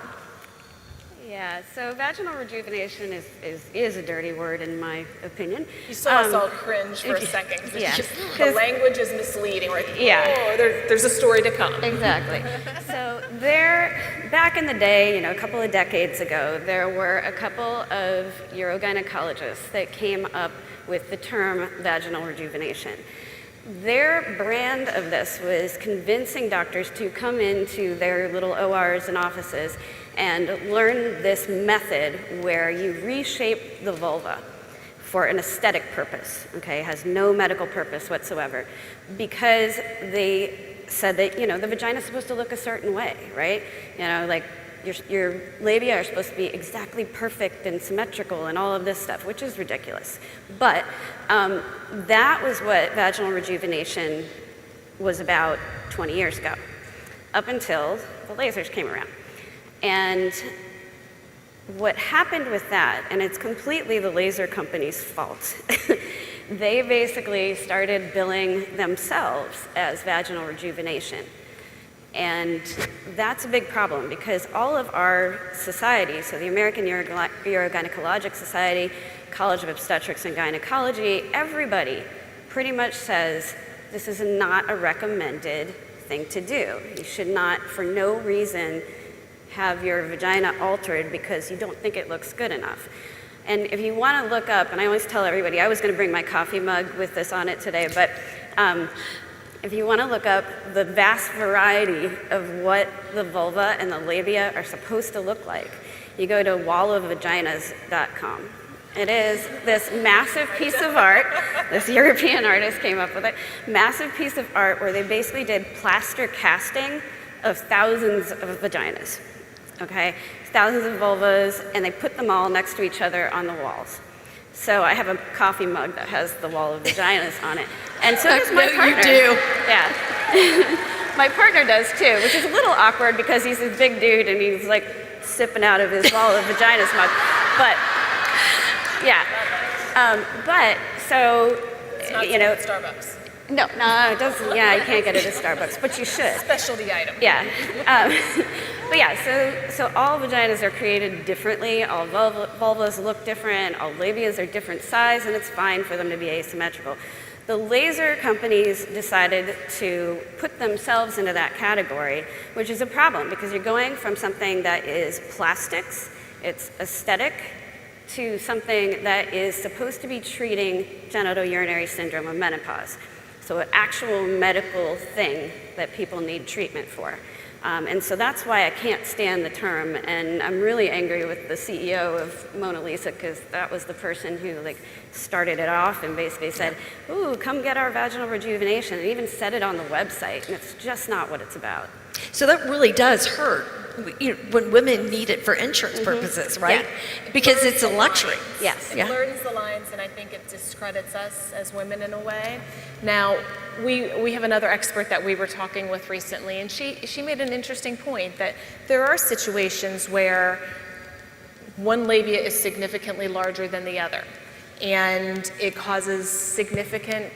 Yeah, so vaginal rejuvenation is a dirty word in my opinion. You saw us all cringe for a second. Yeah. The language is misleading. We're like, Yeah. oh, there's a story to come. Exactly. So back in the day, a couple of decades ago, there were a couple of urogynecologists that came up with the term vaginal rejuvenation. Their brand of this was convincing doctors to come into their little ORs and offices and learn this method where you reshape the vulva for an aesthetic purpose, okay? It has no medical purpose whatsoever, because they said that, the vagina is supposed to look a certain way, right? Like your labia are supposed to be exactly perfect and symmetrical and all of this stuff, which is ridiculous. But that was what vaginal rejuvenation was about 20 years ago, up until the lasers came around. And what happened with that, and it's completely the laser company's fault, they basically started billing themselves as vaginal rejuvenation. And that's a big problem, because all of our societies, so the American Urogynecologic Society, College of Obstetrics and Gynecology, everybody pretty much says this is not a recommended thing to do. You should not, for no reason, have your vagina altered because you don't think it looks good enough. And if you want to look up, and I always tell everybody, I was going to bring my coffee mug with this on it today, but if you want to look up the vast variety of what the vulva and the labia are supposed to look like, you go to wallofvaginas.com. It is this massive piece of art, this European artist came up with it, massive piece of art where they basically did plaster casting of thousands of vaginas, okay? Thousands of vulvas, and they put them all next to each other on the walls. So I have a coffee mug that has the wall of vaginas on it. And so does my partner. You do. Yeah. My partner does too, which is a little awkward because he's a big dude and he's like sipping out of his wall of vaginas mug. But yeah. It's not sold at Starbucks. No, it doesn't. Yeah, you can't get it at Starbucks, but you should. Specialty item. Yeah. But yeah, so all vaginas are created differently. All vulvas look different. All labias are different size, and it's fine for them to be asymmetrical. The laser companies decided to put themselves into that category, which is a problem because you're going from something that is plastics, it's aesthetic, to something that is supposed to be treating genitourinary syndrome of menopause. So an actual medical thing that people need treatment for. And so that's why I can't stand the term, and I'm really angry with the CEO of Mona Lisa because that was the person who started it off and basically said, ooh, come get our vaginal rejuvenation, and even said it on the website, and it's just not what it's about. So that really does hurt when women need it for insurance purposes, right? Yeah. Because it's a luxury. Yes. It blurs the lines, and I think it discredits us as women in a way. Now, we have another expert that we were talking with recently, and she made an interesting point that there are situations where one labia is significantly larger than the other, and it causes significant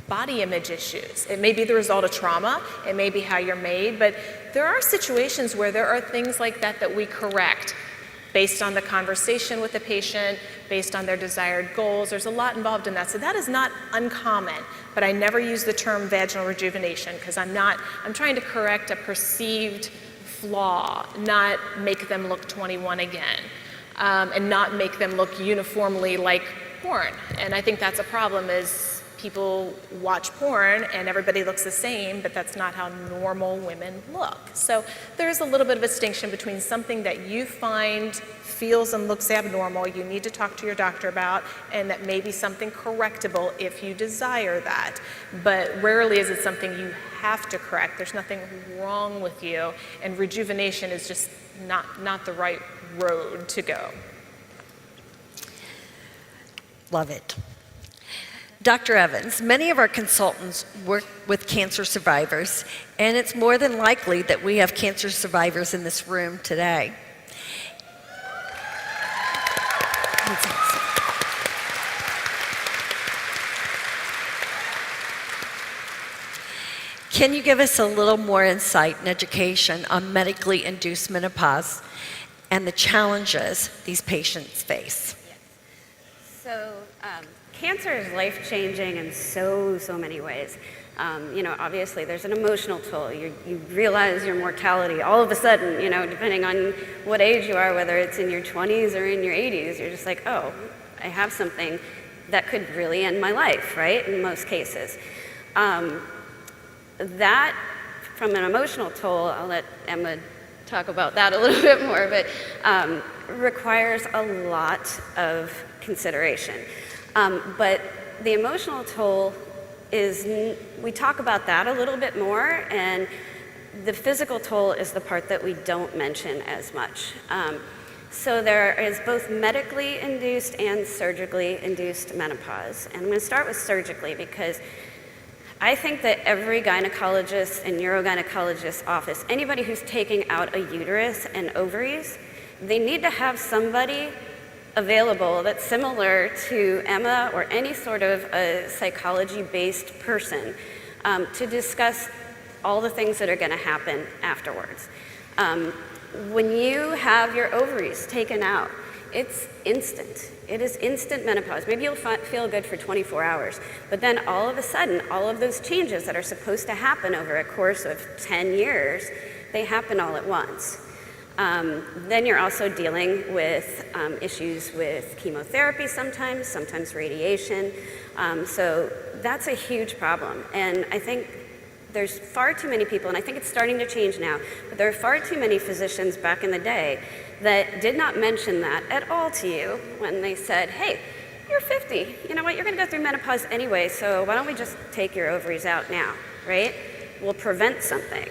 body image issues. It may be the result of trauma, it may be how you're made, but there are situations where there are things like that that we correct based on the conversation with the patient, based on their desired goals. There's a lot involved in that. So that is not uncommon, but I never use the term vaginal rejuvenation because I'm trying to correct a perceived flaw, not make them look 21 again, and not make them look uniformly like porn. And I think that's a problem is people watch porn and everybody looks the same, but that's not how normal women look. So there's a little bit of a distinction between something that you find feels and looks abnormal, you need to talk to your doctor about, and that may be something correctable if you desire that. But rarely is it something you have to correct. There's nothing wrong with you, and rejuvenation is just not the right road to go. Love it. Dr. Evans, many of our consultants work with cancer survivors, and it's more than likely that we have cancer survivors in this room today. Can you give us a little more insight and education on medically induced menopause and the challenges these patients face? So cancer is life-changing in so many ways. Obviously there's an emotional toll. You realize your mortality all of a sudden, depending on what age you are, whether it's in your 20s or in your 80s, you're just like, oh, I have something that could really end my life, right, in most cases. That, from an emotional toll, I'll let Emma talk about that a little bit more, but requires a lot of consideration. But the emotional toll is, we talk about that a little bit more, and the physical toll is the part that we don't mention as much. So there is both medically induced and surgically induced menopause. And I'm going to start with surgically because I think that every gynecologist and urogynecologist office, anybody who's taking out a uterus and ovaries, they need to have somebody available that's similar to Emma or any sort of a psychology-based person to discuss all the things that are going to happen afterwards. When you have your ovaries taken out, it's instant. It is instant menopause. Maybe you'll feel good for 24 hours, but then all of a sudden, all of those changes that are supposed to happen over a course of 10 years, they happen all at once. Then you're also dealing with issues with chemotherapy sometimes radiation. So that's a huge problem. And I think there's far too many people, and I think it's starting to change now, but there are far too many physicians back in the day that did not mention that at all to you when they said, hey, you're 50, you know what, you're gonna go through menopause anyway, so why don't we just take your ovaries out now, right? We'll prevent something.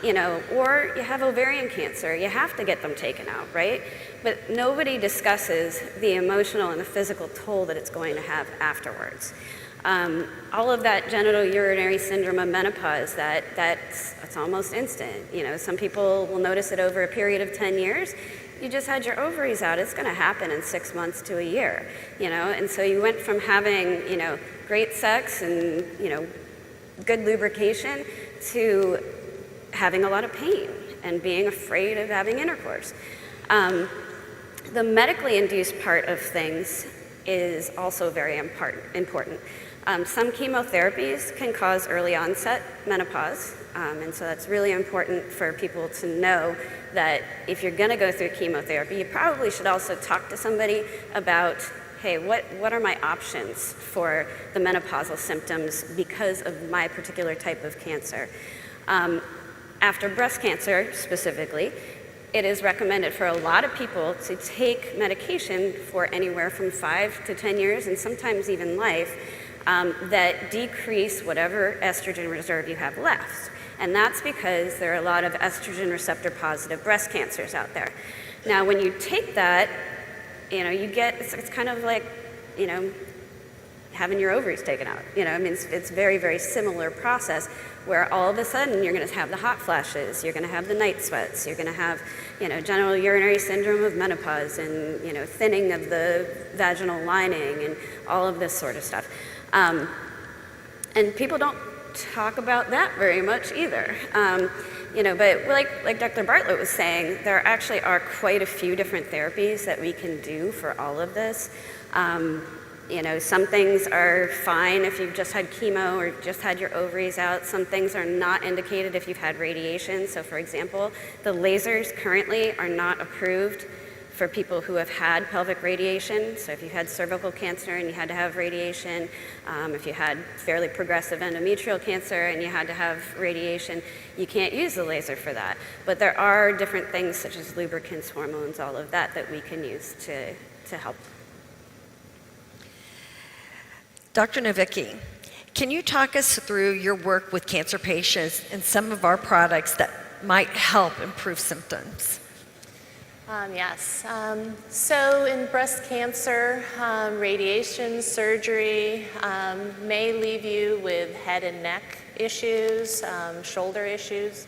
You know, or you have ovarian cancer, you have to get them taken out, right? But nobody discusses the emotional and the physical toll that it's going to have afterwards. All of that genital urinary syndrome of menopause, that's almost instant. You know, some people will notice it over a period of 10 years. You just had your ovaries out, it's gonna happen in 6 months to a year, you know? And so you went from having, you know, great sex and, you know, good lubrication to having a lot of pain and being afraid of having intercourse. The medically induced part of things is also very important. Some chemotherapies can cause early onset menopause, and so that's really important for people to know that if you're gonna go through chemotherapy, you probably should also talk to somebody about, hey, what are my options for the menopausal symptoms because of my particular type of cancer? After breast cancer specifically, it is recommended for a lot of people to take medication for anywhere from 5 to 10 years and sometimes even life that decrease whatever estrogen reserve you have left. And that's because there are a lot of estrogen receptor positive breast cancers out there. Now, when you take that, you know, you get, it's kind of like, you know, having your ovaries taken out. You know, I mean, it's very, very similar process where all of a sudden you're going to have the hot flashes, you're going to have the night sweats, you're going to have, you know, genital urinary syndrome of menopause and, you know, thinning of the vaginal lining and all of this sort of stuff. And people don't talk about that very much either. You know, but like Dr. Bartlett was saying, there actually are quite a few different therapies that we can do for all of this. You know, some things are fine if you've just had chemo or just had your ovaries out. Some things are not indicated if you've had radiation. So for example, the lasers currently are not approved for people who have had pelvic radiation. So if you had cervical cancer and you had to have radiation, if you had fairly progressive endometrial cancer and you had to have radiation, you can't use the laser for that. But there are different things such as lubricants, hormones, all of that that we can use to help. Dr. Nowicki, can you talk us through your work with cancer patients and some of our products that might help improve symptoms? Yes. So in breast cancer, radiation surgery may leave you with head and neck issues, shoulder issues.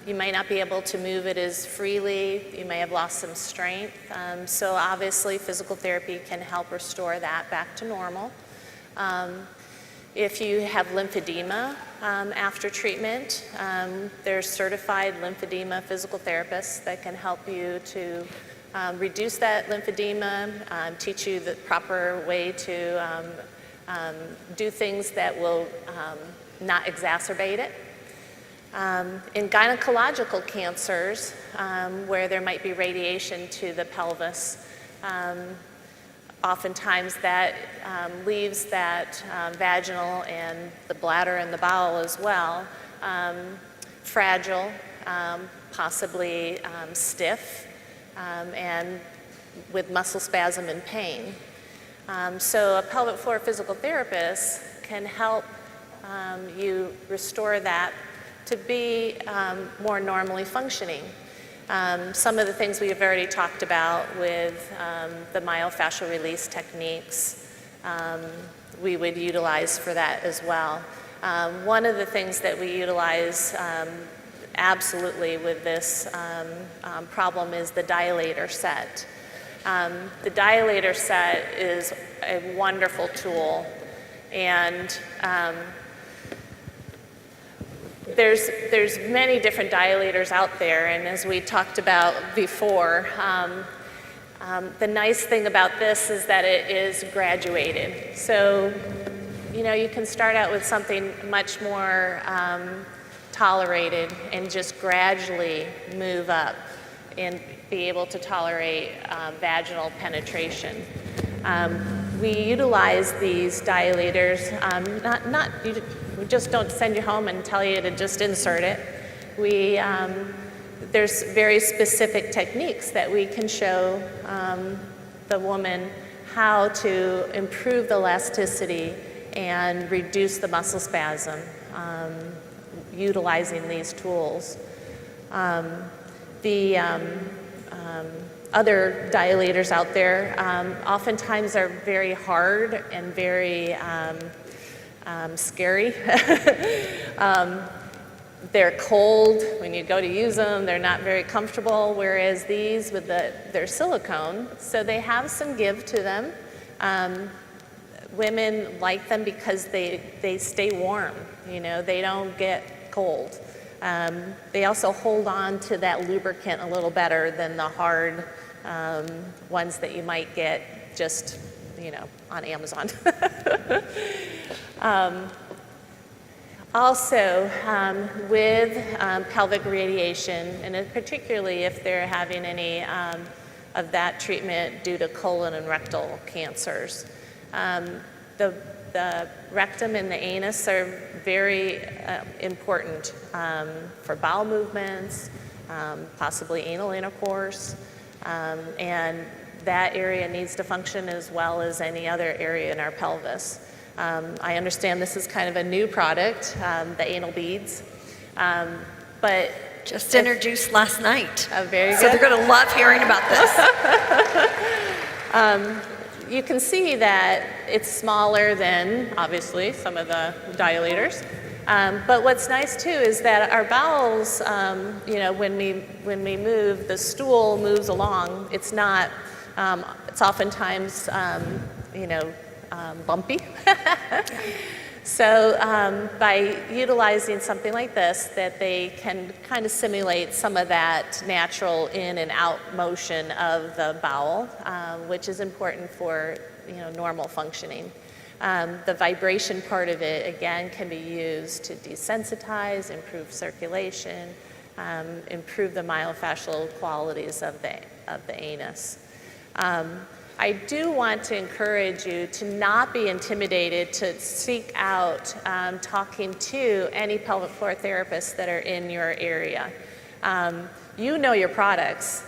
You might not be able to move it as freely. You may have lost some strength. So obviously physical therapy can help restore that back to normal. If you have lymphedema after treatment, there's certified lymphedema physical therapists that can help you to reduce that lymphedema, teach you the proper way to do things that will not exacerbate it. In gynecological cancers, where there might be radiation to the pelvis, oftentimes that leaves that vaginal and the bladder and the bowel as well fragile, possibly stiff, and with muscle spasm and pain. So a pelvic floor physical therapist can help you restore that to be more normally functioning. Some of the things we have already talked about with the myofascial release techniques, we would utilize for that as well. One of the things that we utilize absolutely with this problem is the dilator set. The dilator set is a wonderful tool, and there's many different dilators out there, and as we talked about before, The nice thing about this is that it is graduated. So, you know, you can start out with something much more tolerated and just gradually move up and be able to tolerate vaginal penetration. We utilize these dilators, we just don't send you home and tell you to just insert it. There's very specific techniques that we can show the woman how to improve the elasticity and reduce the muscle spasm utilizing these tools. Other dilators out there oftentimes are very hard and very scary. They're cold when you go to use them. They're not very comfortable, whereas these with they're silicone, so they have some give to them. Women like them because they stay warm, you know, they don't get cold. They also hold on to that lubricant a little better than the hard ones that you might get just, you know, on Amazon. Also, with pelvic radiation, and particularly if they're having any of that treatment due to colon and rectal cancers, the rectum and the anus are very important for bowel movements, possibly anal intercourse, and that area needs to function as well as any other area in our pelvis. I understand this is kind of a new product, the anal beads, but Just introduced last night. very So good. they're going to love hearing about this. You can see that it's smaller than, obviously, some of the dilators. But what's nice too is that our bowels, you know, when we move, the stool moves along. It's not. It's oftentimes, you know, bumpy. So by utilizing something like this, that they can kind of simulate some of that natural in and out motion of the bowel, which is important for, you know, normal functioning. The vibration part of it, again, can be used to desensitize, improve circulation, improve the myofascial qualities of the anus. I do want to encourage you to not be intimidated to seek out talking to any pelvic floor therapists that are in your area. You know your products.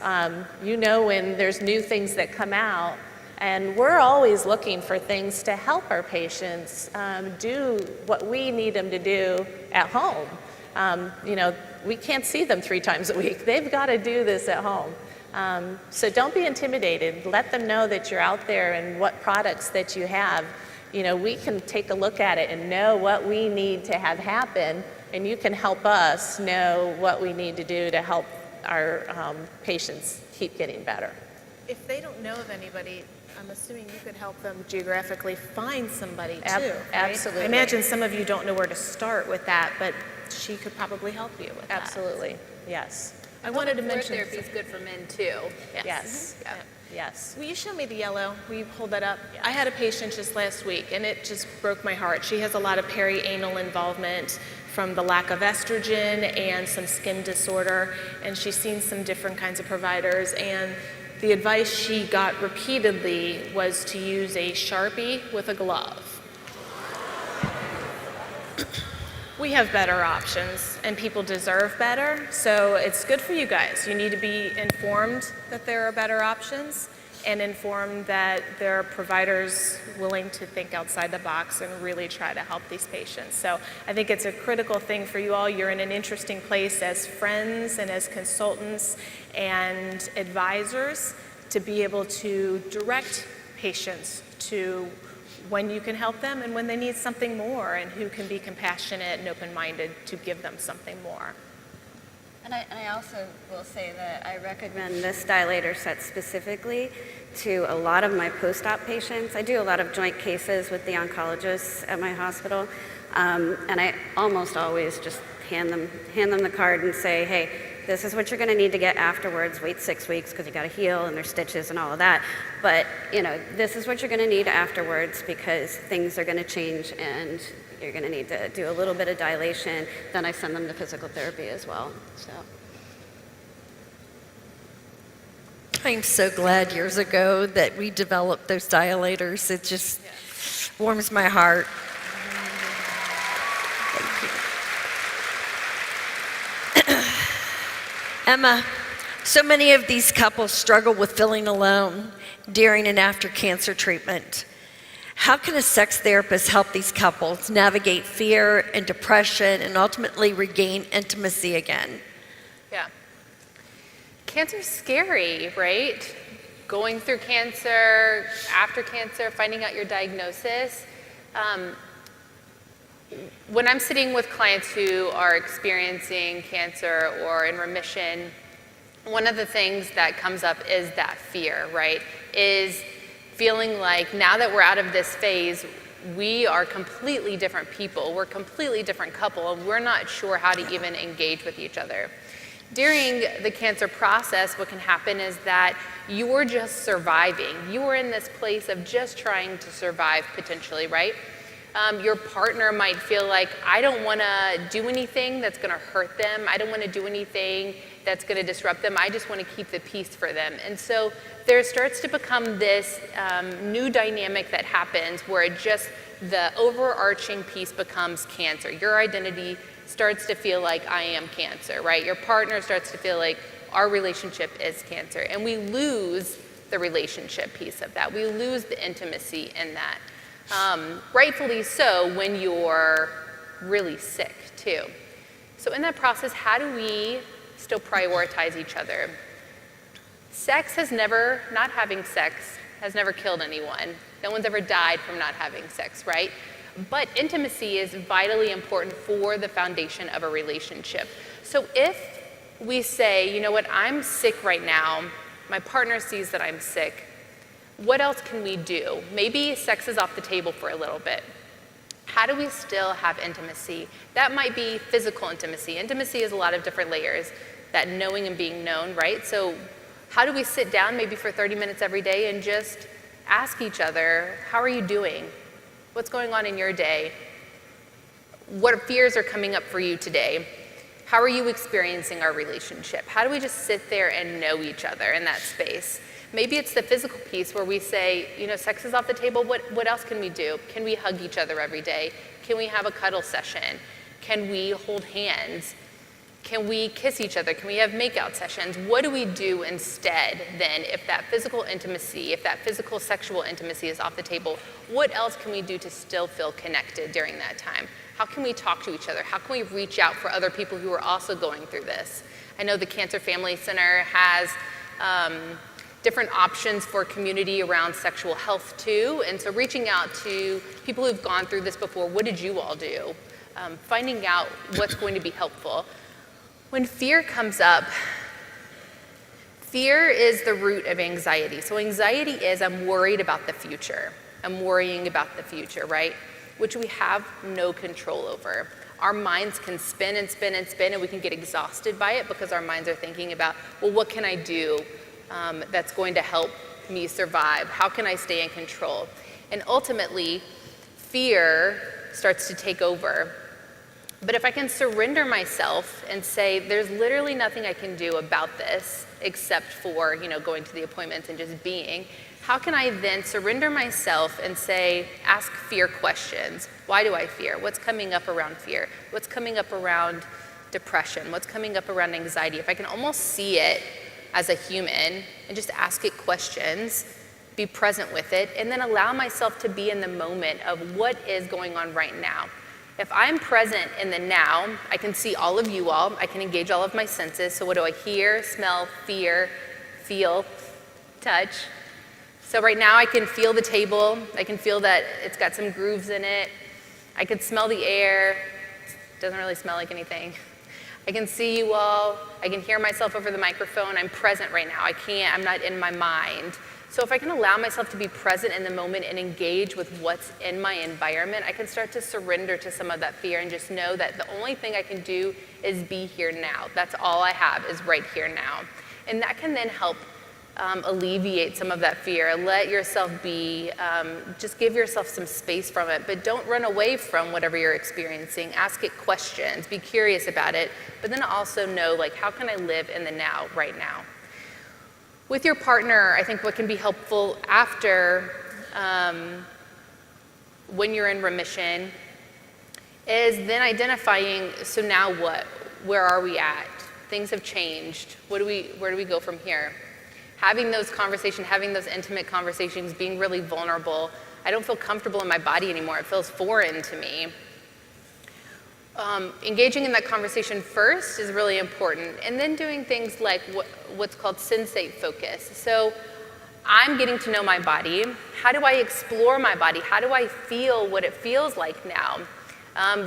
You know when there's new things that come out, and we're always looking for things to help our patients do what we need them to do at home. You know, we can't see them 3 times a week. They've got to do this at home. So don't be intimidated. Let them know that you're out there and what products that you have. You know, we can take a look at it and know what we need to have happen, and you can help us know what we need to do to help our patients keep getting better. If they don't know of anybody, I'm assuming you could help them geographically find somebody too, right? Absolutely. I imagine some of you don't know where to start with that, but she could probably help you with that. Absolutely, yes. I wanted to mention. Therapy is good for men too. Yes. Yeah. Yes. Will you show me the yellow? Will you hold that up? I had a patient just last week, and it just broke my heart. She has a lot of perianal involvement from the lack of estrogen and some skin disorder, and she's seen some different kinds of providers, and the advice she got repeatedly was to use a Sharpie with a glove. We have better options, and people deserve better, so it's good for you guys. You need to be informed that there are better options and informed that there are providers willing to think outside the box and really try to help these patients. So I think it's a critical thing for you all. You're in an interesting place as friends and as consultants and advisors to be able to direct patients to when you can help them and when they need something more, and who can be compassionate and open-minded to give them something more. And I also will say that I recommend this dilator set specifically to a lot of my post-op patients. I do a lot of joint cases with the oncologists at my hospital, and I almost always just hand them the card and say, hey, this is what you're gonna need to get afterwards. Wait 6 weeks because you gotta heal and there's stitches and all of that. But, you know, this is what you're gonna need afterwards because things are gonna change and you're gonna need to do a little bit of dilation. Then I send them to physical therapy as well, so. I'm so glad years ago that we developed those dilators. It just warms my heart. Emma, so many of these couples struggle with feeling alone during and after cancer treatment. How can a sex therapist help these couples navigate fear and depression and ultimately regain intimacy again? Yeah. Cancer's scary, right? Going through cancer, after cancer, finding out your diagnosis. When I'm sitting with clients who are experiencing cancer or in remission, one of the things that comes up is that fear, right? Is feeling like now that we're out of this phase, we are completely different people. We're a completely different couple, and we're not sure how to even engage with each other. During the cancer process, what can happen is that you're just surviving. You are in this place of just trying to survive potentially, right? Your partner might feel like, I don't want to do anything that's going to hurt them. I don't want to do anything that's going to disrupt them. I just want to keep the peace for them. And so there starts to become this new dynamic that happens where it just, the overarching piece becomes cancer. Your identity starts to feel like I am cancer, right? Your partner starts to feel like our relationship is cancer. And we lose the relationship piece of that. We lose the intimacy in that. Rightfully so when you're really sick too. So in that process, how do we still prioritize each other? Not having sex has never killed anyone. No one's ever died from not having sex, right? But intimacy is vitally important for the foundation of a relationship. So if we say, you know what, I'm sick right now, my partner sees that I'm sick, what else can we do? Maybe sex is off the table for a little bit. How do we still have intimacy? That might be physical intimacy. Intimacy is a lot of different layers, that knowing and being known, right? So how do we sit down maybe for 30 minutes every day and just ask each other, how are you doing? What's going on in your day? What fears are coming up for you today? How are you experiencing our relationship? How do we just sit there and know each other in that space? Maybe it's the physical piece where we say, you know, sex is off the table, what else can we do? Can we hug each other every day? Can we have a cuddle session? Can we hold hands? Can we kiss each other? Can we have makeout sessions? What do we do instead then if that physical intimacy, if that physical sexual intimacy is off the table? What else can we do to still feel connected during that time? How can we talk to each other? How can we reach out for other people who are also going through this? I know the Cancer Family Center has different options for community around sexual health too. And so reaching out to people who've gone through this before, what did you all do? Finding out what's going to be helpful. When fear comes up, fear is the root of anxiety. So anxiety is, I'm worried about the future. I'm worrying about the future, right? Which we have no control over. Our minds can spin and spin and spin, and we can get exhausted by it because our minds are thinking about, well, what can I do that's going to help me survive? How can I stay in control? And ultimately, fear starts to take over. But if I can surrender myself and say, there's literally nothing I can do about this except for, you know, going to the appointments and just being, how can I then surrender myself and say, ask fear questions? Why do I fear? What's coming up around fear? What's coming up around depression? What's coming up around anxiety? If I can almost see it as a human and just ask it questions, be present with it, and then allow myself to be in the moment of what is going on right now. If I'm present in the now, I can see all of you all, I can engage all of my senses. So what do I hear, smell, feel, touch? So right now I can feel the table, I can feel that it's got some grooves in it. I can smell the air, doesn't really smell like anything. I can see you all, I can hear myself over the microphone, I'm present right now, I'm not in my mind. So if I can allow myself to be present in the moment and engage with what's in my environment, I can start to surrender to some of that fear and just know that the only thing I can do is be here now. That's all I have is right here now. And that can then help alleviate some of that fear. Let yourself be, just give yourself some space from it, but don't run away from whatever you're experiencing. Ask it questions, be curious about it, but then also know, like, how can I live in the now, right now? With your partner, I think what can be helpful after, when you're in remission, is then identifying, so now what? Where are we at? Things have changed. Where do we go from here? Having those conversations, having those intimate conversations, being really vulnerable. I don't feel comfortable in my body anymore. It feels foreign to me. Engaging in that conversation first is really important, and then doing things like what's called sensate focus. So I'm getting to know my body. How do I explore my body? How do I feel what it feels like now?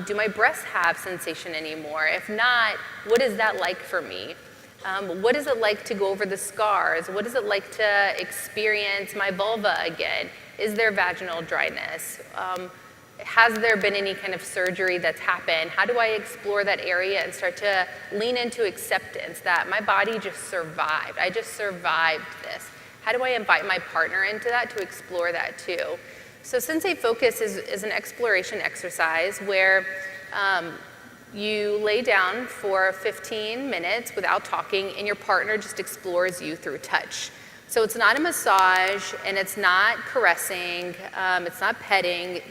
Do my breasts have sensation anymore? If not, what is that like for me? What is it like to go over the scars? What is it like to experience my vulva again? Is there vaginal dryness? Has there been any kind of surgery that's happened? How do I explore that area and start to lean into acceptance that my body just survived? I just survived this. How do I invite my partner into that to explore that too? So Sensate Focus is an exploration exercise where you lay down for 15 minutes without talking, and your partner just explores you through touch. So it's not a massage, and it's not caressing, it's not petting.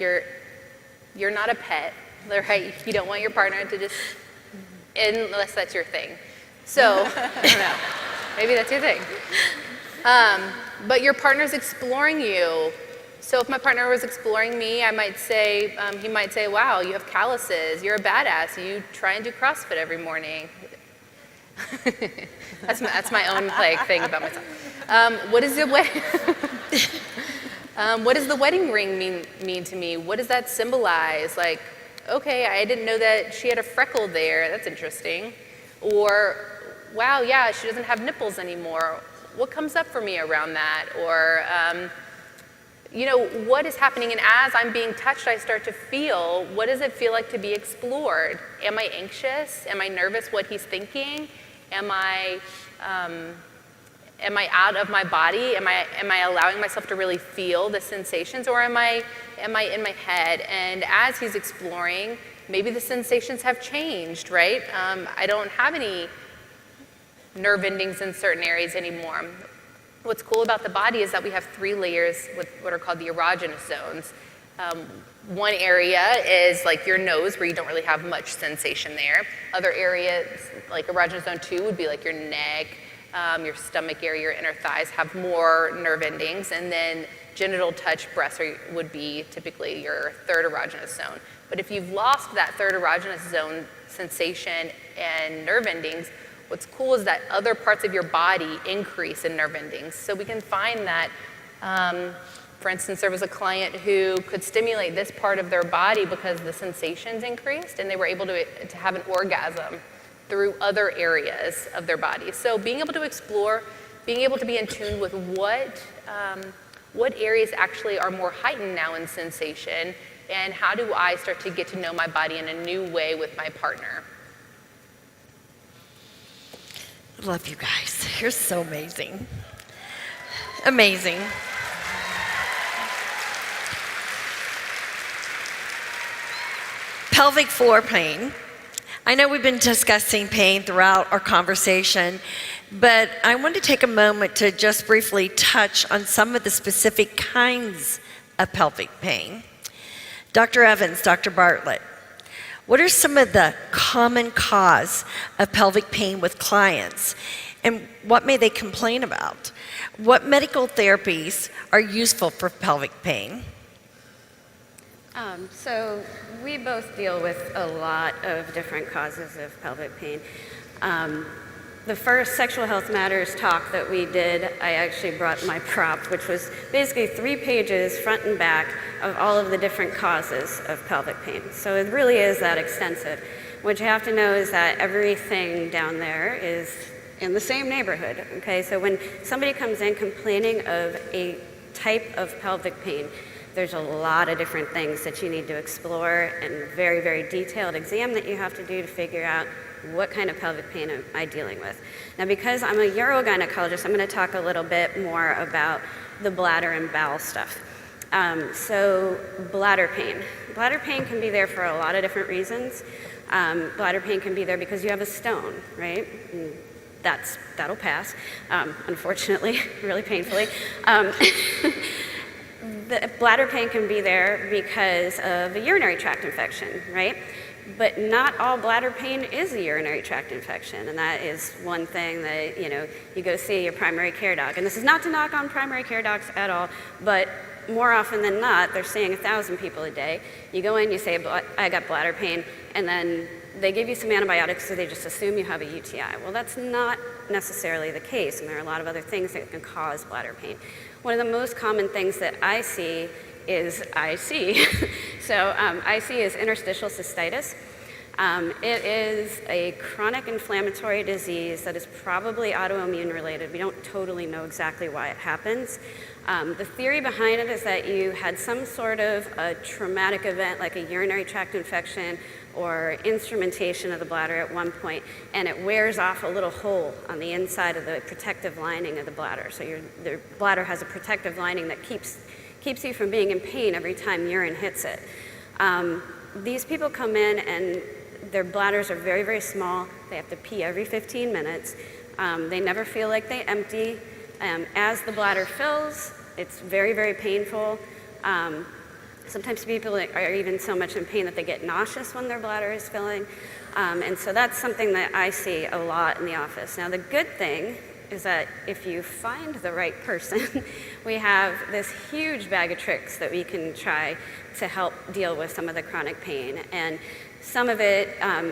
You're not a pet, right? You don't want your partner to just, unless that's your thing. So, I don't know, maybe that's your thing. But your partner's exploring you. So if my partner was exploring me, I might say, he might say, wow, you have calluses, you're a badass, you try and do CrossFit every morning. that's my own thing about myself. What does the wedding ring mean to me? What does that symbolize? Like, okay, I didn't know that she had a freckle there, that's interesting. Or, wow, yeah, she doesn't have nipples anymore. What comes up for me around that? Or, you know, what is happening? And as I'm being touched, I start to feel, what does it feel like to be explored? Am I anxious? Am I nervous what he's thinking? Am I out of my body? Am I allowing myself to really feel the sensations, or am I in my head? And as he's exploring, maybe the sensations have changed, right? I don't have any nerve endings in certain areas anymore. What's cool about the body is that we have 3 layers with what are called the erogenous zones. One area is like your nose, where you don't really have much sensation there. Other areas, like erogenous zone 2, would be like your neck, your stomach area, your inner thighs have more nerve endings. And then genital touch, breasts would be typically your 3rd erogenous zone. But if you've lost that 3rd erogenous zone sensation and nerve endings, what's cool is that other parts of your body increase in nerve endings. So we can find that, for instance, there was a client who could stimulate this part of their body because the sensations increased, and they were able to have an orgasm through other areas of their body. So being able to explore, being able to be in tune with what areas actually are more heightened now in sensation, and how do I start to get to know my body in a new way with my partner. Love you guys. You're so amazing. Amazing. Pelvic floor pain. I know we've been discussing pain throughout our conversation, but I want to take a moment to just briefly touch on some of the specific kinds of pelvic pain. Dr. Evans, Dr. Bartlett, what are some of the common cause of pelvic pain with clients, and what may they complain about? What medical therapies are useful for pelvic pain? So we both deal with a lot of different causes of pelvic pain. The first Sexual Health Matters talk that we did, I actually brought my prop, which was basically 3 pages front and back of all of the different causes of pelvic pain. So it really is that extensive. What you have to know is that everything down there is in the same neighborhood, okay? So when somebody comes in complaining of a type of pelvic pain, there's a lot of different things that you need to explore and very, very detailed exam that you have to do to figure out what kind of pelvic pain am I dealing with. Now, because I'm a urogynecologist, I'm going to talk a little bit more about the bladder and bowel stuff. So bladder pain. Bladder pain can be there for a lot of different reasons. Bladder pain can be there because you have a stone, right? And that'll pass, unfortunately, really painfully. The bladder pain can be there because of a urinary tract infection, right? But not all bladder pain is a urinary tract infection, and that is one thing that, you go see your primary care doc. And this is not to knock on primary care docs at all, but more often than not, they're seeing 1,000 people a day. You go in, you say, I got bladder pain, and then they give you some antibiotics, so they just assume you have a UTI. Well, that's not necessarily the case, and there are a lot of other things that can cause bladder pain. One of the most common things that I see is IC. So IC is interstitial cystitis. It is a chronic inflammatory disease that is probably autoimmune related. We don't totally know exactly why it happens. The theory behind it is that you had some sort of a traumatic event like a urinary tract infection or instrumentation of the bladder at one point, and it wears off a little hole on the inside of the protective lining of the bladder. So the bladder has a protective lining that keeps you from being in pain every time urine hits it. These people come in and their bladders are very, very small. They have to pee every 15 minutes. They never feel like they empty. As the bladder fills, it's very, very painful. Sometimes people are even so much in pain that they get nauseous when their bladder is filling. And so that's something that I see a lot in the office. Now, the good thing is that if you find the right person, we have this huge bag of tricks that we can try to help deal with some of the chronic pain. And some of it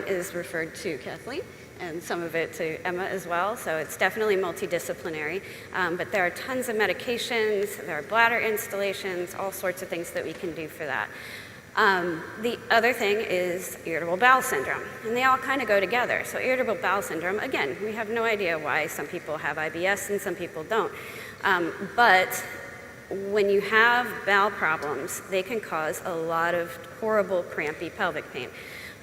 is referred to Kathleen, and some of it to Emma as well, so it's definitely multidisciplinary. But there are tons of medications, there are bladder installations, all sorts of things that we can do for that. The other thing is irritable bowel syndrome, and they all kind of go together. So irritable bowel syndrome, again, we have no idea why some people have IBS and some people don't. But when you have bowel problems, they can cause a lot of horrible, crampy pelvic pain.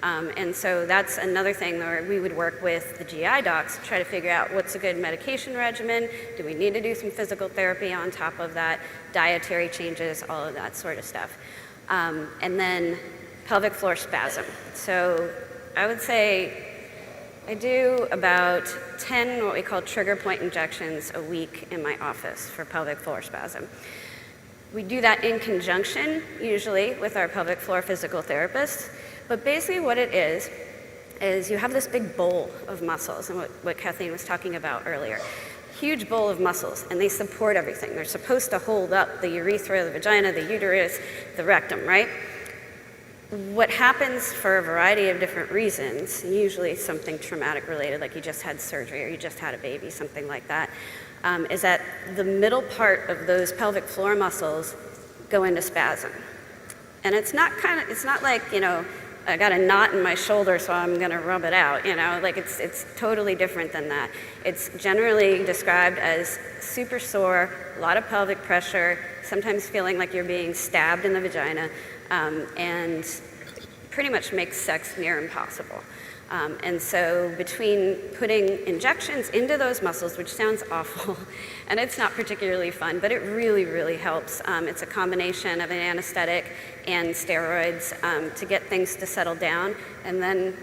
And so that's another thing where we would work with the GI docs to try to figure out what's a good medication regimen, do we need to do some physical therapy on top of that, dietary changes, all of that sort of stuff. And then pelvic floor spasm. So I would say I do about 10 what we call trigger point injections a week in my office for pelvic floor spasm. We do that in conjunction, usually, with our pelvic floor physical therapist. But basically what it is you have this big bowl of muscles, and what Kathleen was talking about earlier. Huge bowl of muscles, and they support everything. They're supposed to hold up the urethra, the vagina, the uterus, the rectum, right? What happens for a variety of different reasons, usually something traumatic related, like you just had surgery or you just had a baby, something like that, is that the middle part of those pelvic floor muscles go into spasm. And it's not like, I got a knot in my shoulder, so I'm going to rub it out, like it's totally different than that. It's generally described as super sore, a lot of pelvic pressure, sometimes feeling like you're being stabbed in the vagina, and pretty much makes sex near impossible. And so between putting injections into those muscles, which sounds awful, and it's not particularly fun, but it really, really helps. It's a combination of an anesthetic and steroids to get things to settle down, and then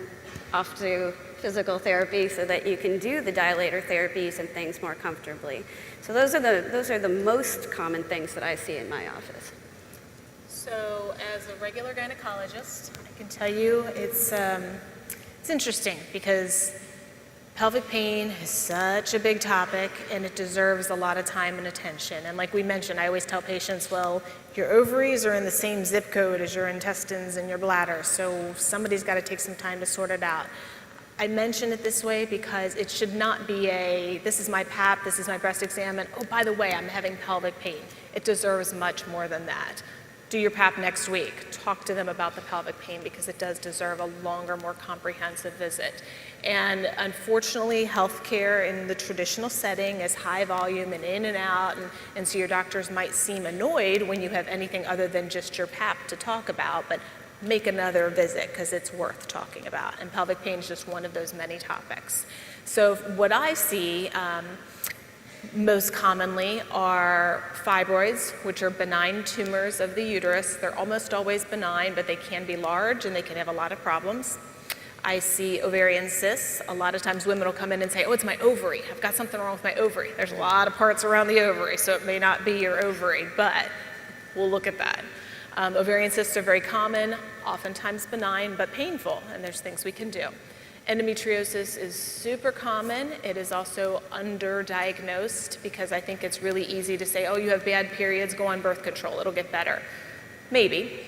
off to physical therapy so that you can do the dilator therapies and things more comfortably. So those are the most common things that I see in my office. So as a regular gynecologist, I can tell you it's interesting because pelvic pain is such a big topic and it deserves a lot of time and attention. And like we mentioned, I always tell patients, well, your ovaries are in the same zip code as your intestines and your bladder, so somebody's got to take some time to sort it out. I mention it this way because it should not be this is my pap, this is my breast exam, and oh, by the way, I'm having pelvic pain. It deserves much more than that. Do your PAP next week. Talk to them about the pelvic pain because it does deserve a longer, more comprehensive visit. And unfortunately, healthcare in the traditional setting is high volume and in and out, and so your doctors might seem annoyed when you have anything other than just your PAP to talk about, but make another visit because it's worth talking about. And pelvic pain is just one of those many topics. So what I see most commonly are fibroids, which are benign tumors of the uterus. They're almost always benign, but they can be large and they can have a lot of problems. I see ovarian cysts. A lot of times women will come in and say, oh, it's my ovary. I've got something wrong with my ovary. There's a lot of parts around the ovary, so it may not be your ovary, but we'll look at that. Ovarian cysts are very common, oftentimes benign, but painful, and there's things we can do. Endometriosis is super common. It is also underdiagnosed because I think it's really easy to say, oh, you have bad periods, go on birth control, it'll get better. Maybe,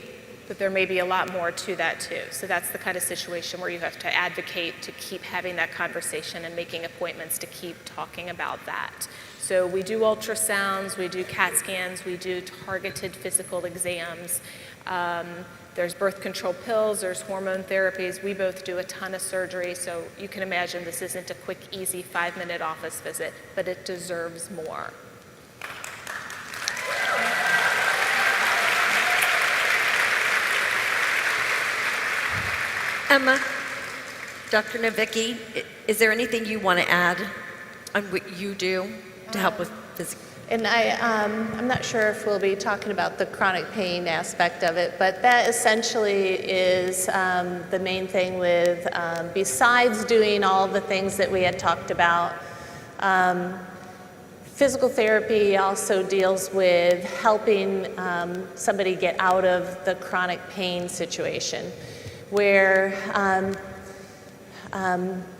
but there may be a lot more to that too. So that's the kind of situation where you have to advocate to keep having that conversation and making appointments to keep talking about that. So we do ultrasounds, we do CAT scans, we do targeted physical exams. There's birth control pills, there's hormone therapies. We both do a ton of surgery, so you can imagine this isn't a quick, easy 5-minute office visit, but it deserves more. Emma, Dr. Nowicki, is there anything you want to add on what you do to help with physical? And I'm not sure if we'll be talking about the chronic pain aspect of it, but that essentially is the main thing with, besides doing all the things that we had talked about, physical therapy also deals with helping somebody get out of the chronic pain situation, where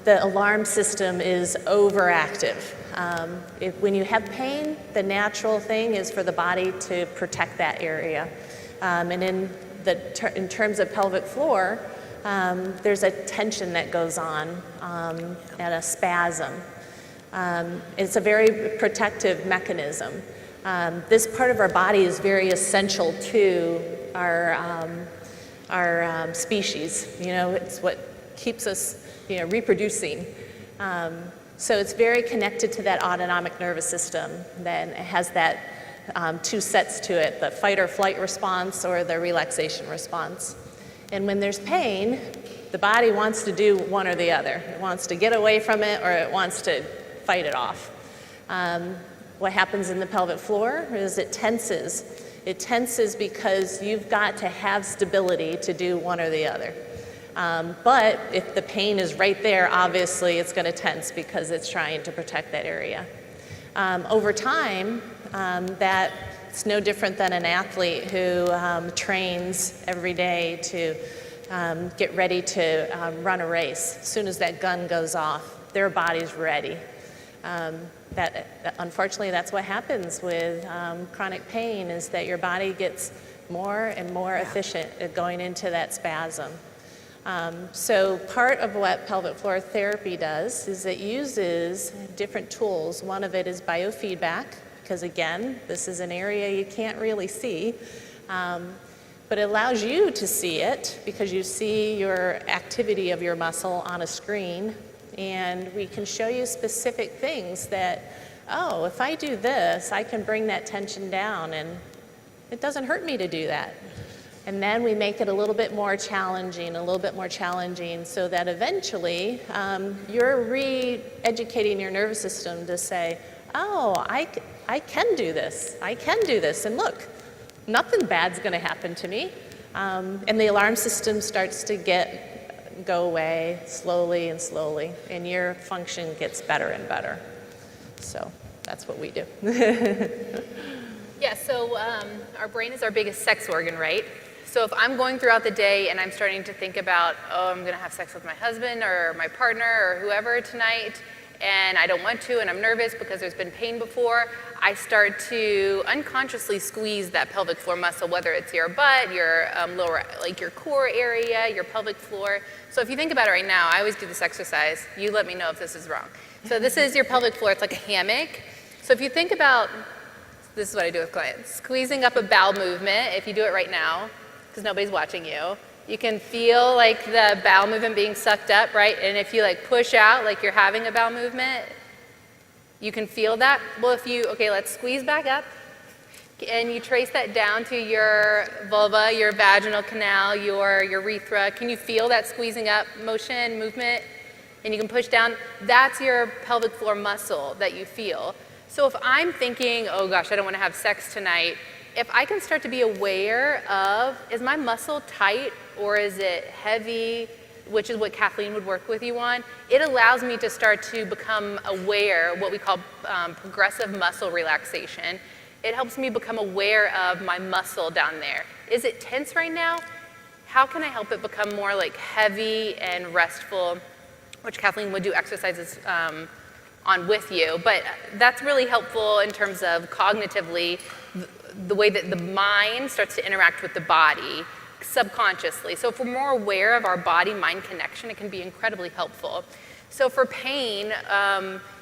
the alarm system is overactive. When you have pain, the natural thing is for the body to protect that area. And in terms of pelvic floor, there's a tension that goes on and a spasm. It's a very protective mechanism. This part of our body is very essential to our species. You know, it's what keeps us, reproducing. So it's very connected to that autonomic nervous system. Then it has that two sets to it, the fight or flight response or the relaxation response. And when there's pain, the body wants to do one or the other. It wants to get away from it or it wants to fight it off. What happens in the pelvic floor is it tenses. It tenses because you've got to have stability to do one or the other. But if the pain is right there, obviously it's going to tense because it's trying to protect that area. Over time, it's no different than an athlete who trains every day to get ready to run a race. As soon as that gun goes off, their body's ready. Unfortunately, that's what happens with chronic pain, is that your body gets more and more efficient at going into that spasm. So part of what pelvic floor therapy does is it uses different tools. One of it is biofeedback, because again, this is an area you can't really see, but it allows you to see it because you see your activity of your muscle on a screen, and we can show you specific things that, oh, if I do this, I can bring that tension down, and it doesn't hurt me to do that. And then we make it a little bit more challenging, so that eventually you're re-educating your nervous system to say, oh, I can do this, and look, nothing bad's gonna happen to me. And the alarm system starts to go away slowly and slowly, and your function gets better and better. So that's what we do. Yeah, so our brain is our biggest sex organ, right? So if I'm going throughout the day and I'm starting to think about, oh, I'm gonna have sex with my husband or my partner or whoever tonight, and I don't want to, and I'm nervous because there's been pain before, I start to unconsciously squeeze that pelvic floor muscle, whether it's your butt, your lower, like your core area, your pelvic floor. So if you think about it right now, I always do this exercise. You let me know if this is wrong. So this is your pelvic floor. It's like a hammock. So if you think about This is what I do with clients. Squeezing up a bowel movement, if you do it right now, because nobody's watching you, you can feel like the bowel movement being sucked up, right? And if you like push out like you're having a bowel movement, you can feel that. Well, if you, okay, let's squeeze back up. And you trace that down to your vulva, your vaginal canal, your urethra. Can you feel that squeezing up motion, movement? And you can push down. That's your pelvic floor muscle that you feel. So if I'm thinking, oh gosh, I don't want to have sex tonight, if I can start to be aware of, is my muscle tight or is it heavy, which is what Kathleen would work with you on, it allows me to start to become aware, what we call progressive muscle relaxation. It helps me become aware of my muscle down there. Is it tense right now? How can I help it become more like heavy and restful, which Kathleen would do exercises on with you. But that's really helpful in terms of cognitively, the way that the mind starts to interact with the body subconsciously. So if we're more aware of our body-mind connection, it can be incredibly helpful. So for pain,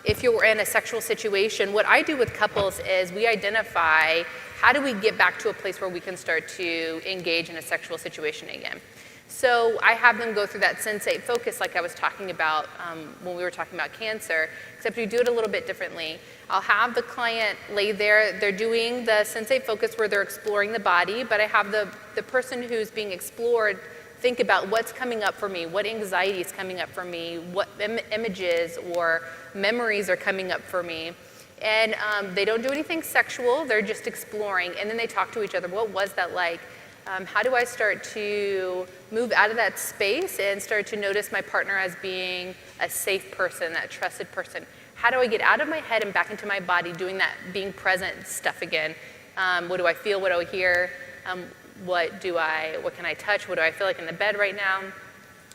if you're in a sexual situation, what I do with couples is we identify how do we get back to a place where we can start to engage in a sexual situation again. So I have them go through that sensate focus like I was talking about when we were talking about cancer, except we do it a little bit differently. I'll have the client lay there, they're doing the sensate focus where they're exploring the body, but I have the person who's being explored think about what's coming up for me, what anxiety is coming up for me, what images or memories are coming up for me. And they don't do anything sexual, they're just exploring, and then they talk to each other. What was that like? How do I start to move out of that space and start to notice my partner as being a safe person, that trusted person? How do I get out of my head and back into my body doing that being present stuff again? What do I feel? What do I hear? What can I touch? What do I feel like in the bed right now?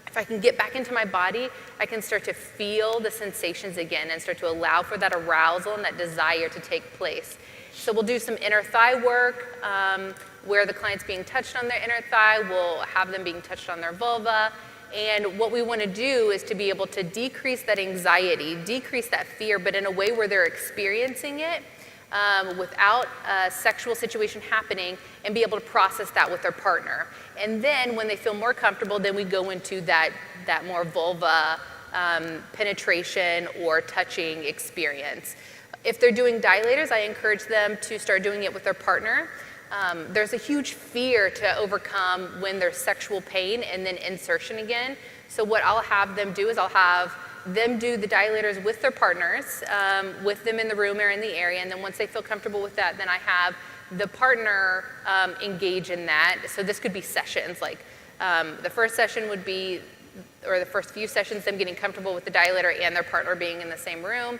If I can get back into my body, I can start to feel the sensations again and start to allow for that arousal and that desire to take place. So we'll do some inner thigh work where the client's being touched on their inner thigh. We'll have them being touched on their vulva. And what we want to do is to be able to decrease that anxiety, decrease that fear, but in a way where they're experiencing it without a sexual situation happening, and be able to process that with their partner. And then when they feel more comfortable, then we go into that more vulva penetration or touching experience. If they're doing dilators, I encourage them to start doing it with their partner. There's a huge fear to overcome when there's sexual pain and then insertion again. So what I'll have them do is I'll have them do the dilators with their partners, with them in the room or in the area, and then once they feel comfortable with that, then I have the partner engage in that. So this could be sessions, like the first session would be, or the first few sessions, them getting comfortable with the dilator and their partner being in the same room,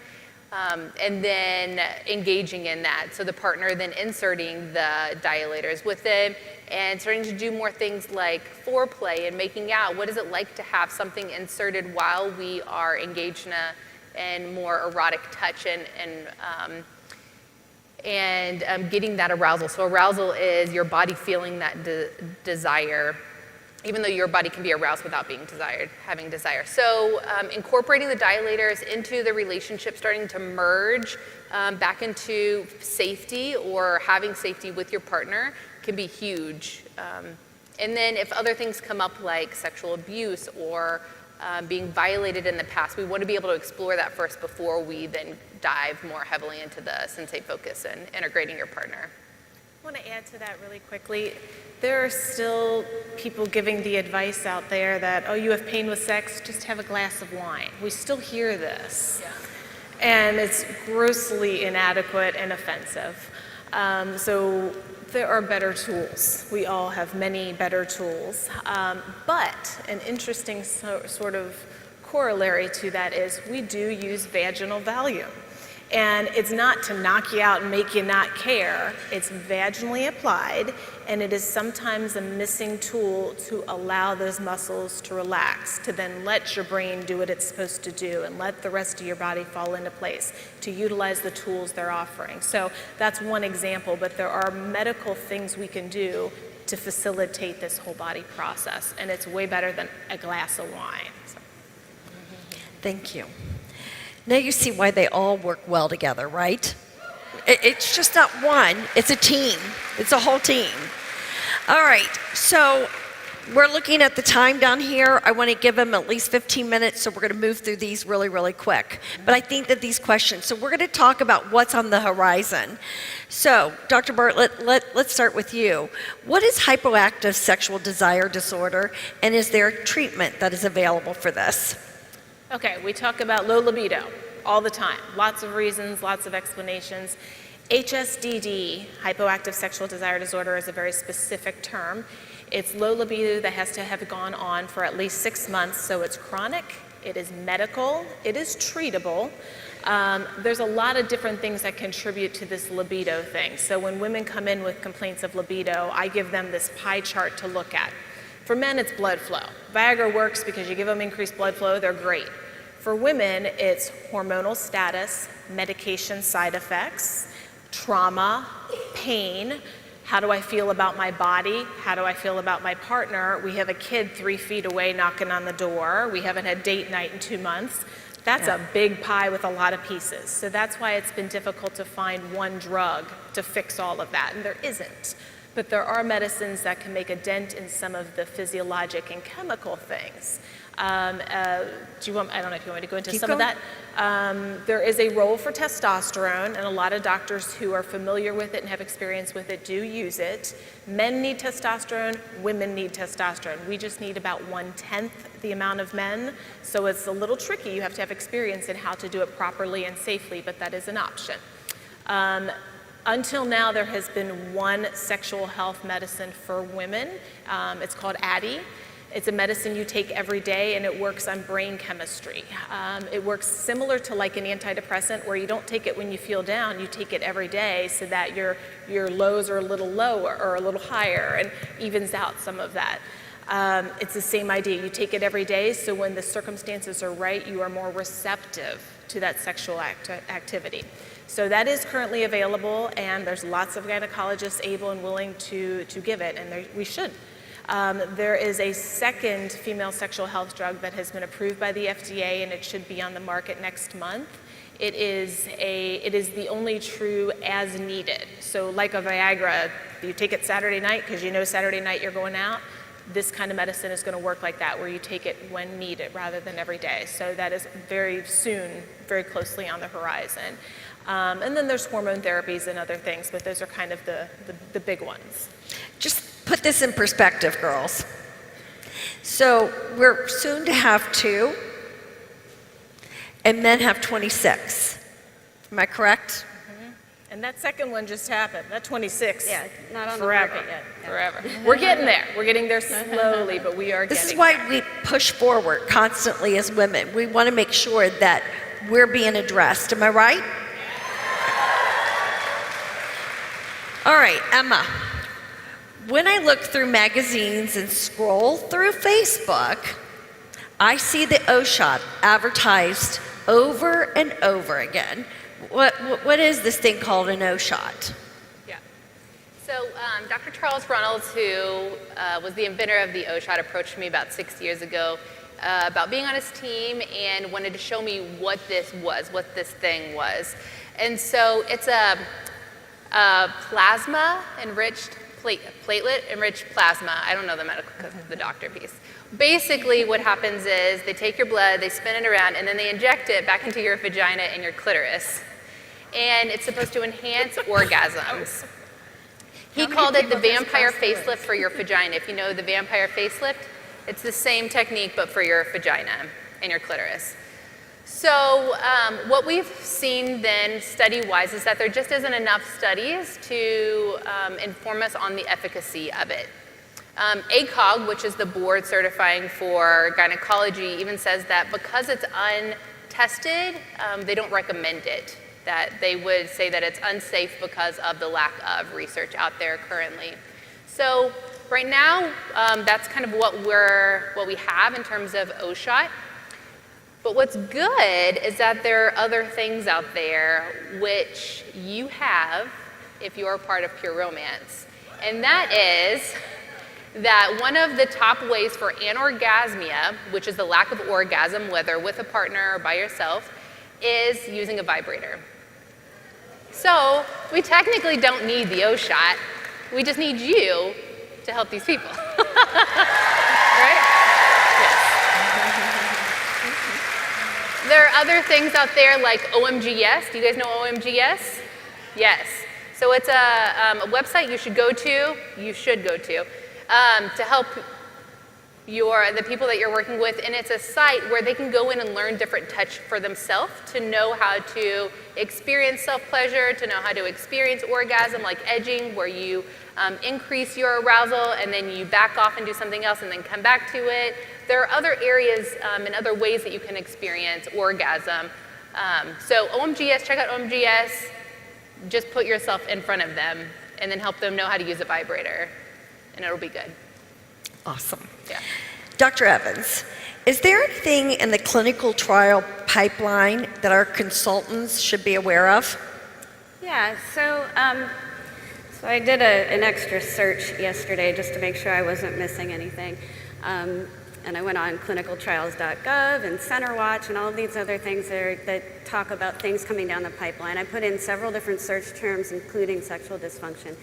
and then engaging in that. So the partner then inserting the dilators with them and starting to do more things like foreplay and making out. What is it like to have something inserted while we are engaged in more erotic touch and getting that arousal. So arousal is your body feeling that desire, even though your body can be aroused without being having desire. So incorporating the dilators into the relationship, starting to merge back into safety or having safety with your partner can be huge. And then if other things come up like sexual abuse or being violated in the past, we want to be able to explore that first before we then dive more heavily into the sensate focus and integrating your partner. I want to add to that really quickly. There are still people giving the advice out there that, oh, you have pain with sex, just have a glass of wine. We still hear this. Yeah. And it's grossly inadequate and offensive. So there are better tools. We all have many better tools. But an interesting sort of corollary to that is we do use vaginal Valium. And it's not to knock you out and make you not care. It's vaginally applied, and it is sometimes a missing tool to allow those muscles to relax, to then let your brain do what it's supposed to do and let the rest of your body fall into place, to utilize the tools they're offering. So that's one example, but there are medical things we can do to facilitate this whole body process, and it's way better than a glass of wine. So. Thank you. Now you see why they all work well together, right? It's just not one, it's a team. It's a whole team. All right, so we're looking at the time down here. I want to give them at least 15 minutes, so we're going to move through these really, really quick. But I think that these questions, so we're going to talk about what's on the horizon. So, Dr. Bartlett, let's start with you. What is hypoactive sexual desire disorder, and is there treatment that is available for this? Okay, we talk about low libido all the time. Lots of reasons, lots of explanations. HSDD, hypoactive sexual desire disorder, is a very specific term. It's low libido that has to have gone on for at least 6 months, so it's chronic, it is medical, it is treatable. There's a lot of different things that contribute to this libido thing. So when women come in with complaints of libido, I give them this pie chart to look at. For men, it's blood flow. Viagra works because you give them increased blood flow, they're great. For women, it's hormonal status, medication side effects, trauma, pain. How do I feel about my body? How do I feel about my partner? We have a kid 3 feet away knocking on the door. We haven't had date night in 2 months. That's a big pie with a lot of pieces. So that's why it's been difficult to find one drug to fix all of that, and there isn't. But there are medicines that can make a dent in some of the physiologic and chemical things. I don't know if you want me to go into some of that. There is a role for testosterone, and a lot of doctors who are familiar with it and have experience with it do use it. Men need testosterone, women need testosterone. We just need about 1/10 the amount of men, so it's a little tricky. You have to have experience in how to do it properly and safely, but that is an option. Until now, there has been one sexual health medicine for women. It's called Addyi. It's a medicine you take every day, and it works on brain chemistry. It works similar to like an antidepressant, where you don't take it when you feel down, you take it every day so that your lows are a little lower or a little higher, and evens out some of that. It's the same idea. You take it every day, so when the circumstances are right, you are more receptive to that sexual activity. So that is currently available, and there's lots of gynecologists able and willing to give it, and we should. There is a second female sexual health drug that has been approved by the FDA, and it should be on the market next month. It is the only true as needed. So like a Viagra, you take it Saturday night because you know Saturday night you're going out. This kind of medicine is going to work like that, where you take it when needed rather than every day. So that is very soon, very closely on the horizon. And then there's hormone therapies and other things, but those are kind of the big ones. Just put this in perspective, girls. So we're soon to have 2, and men have 26. Am I correct? And that second one just happened. That 26. Yeah, not on forever, the market yet. Yeah. Forever. We're getting there. We're getting there slowly, but we are getting there. This is why we push forward constantly as women. We want to make sure that we're being addressed. Am I right? All right, Emma. When I look through magazines and scroll through Facebook, I see the O-Shot advertised over and over again. What is this thing called an O-Shot? Yeah. So Dr. Charles Reynolds, who was the inventor of the O-Shot, approached me about 6 years ago about being on his team and wanted to show me what this thing was. And so it's a plasma-enriched, platelet-enriched plasma. I don't know the medical, the doctor piece. Basically, what happens is they take your blood, they spin it around, and then they inject it back into your vagina and your clitoris. And it's supposed to enhance orgasms. He called it the vampire facelift for your vagina. If you know the vampire facelift, it's the same technique, but for your vagina and your clitoris. So what we've seen then study-wise is that there just isn't enough studies to inform us on the efficacy of it. ACOG, which is the board certifying for gynecology, even says that because it's untested, they don't recommend it. That they would say that it's unsafe because of the lack of research out there currently. So right now, that's kind of what we have in terms of O-Shot. But what's good is that there are other things out there which you have if you're a part of Pure Romance. And that is that one of the top ways for anorgasmia, which is the lack of orgasm, whether with a partner or by yourself, is using a vibrator. So we technically don't need the O shot. We just need you to help these people. Right? Yes. There are other things out there like OMGYes. Do you guys know OMGYes? Yes. So it's a website you should go to help the people that you're working with, and it's a site where they can go in and learn different touch for themselves to know how to experience self-pleasure, to know how to experience orgasm, like edging, where you increase your arousal and then you back off and do something else and then come back to it. There are other areas and other ways that you can experience orgasm. So OMGYes, check out OMGYes. Just put yourself in front of them and then help them know how to use a vibrator, and it'll be good. Awesome. Yeah. Dr. Evans, is there anything in the clinical trial pipeline that our consultants should be aware of? Yeah, so I did an extra search yesterday just to make sure I wasn't missing anything. And I went on clinicaltrials.gov and CenterWatch and all of these other things that talk about things coming down the pipeline. I put in several different search terms, including sexual dysfunction.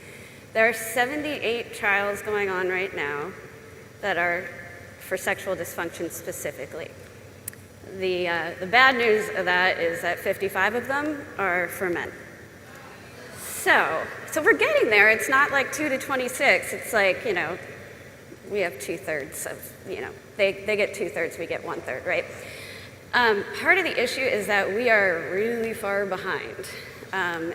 There are 78 trials going on right now that are for sexual dysfunction specifically. The bad news of that is that 55 of them are for men. So we're getting there. It's not like 2 to 26. It's like, we have 2/3 of, they get 2/3, we get 1/3, right? Part of the issue is that we are really far behind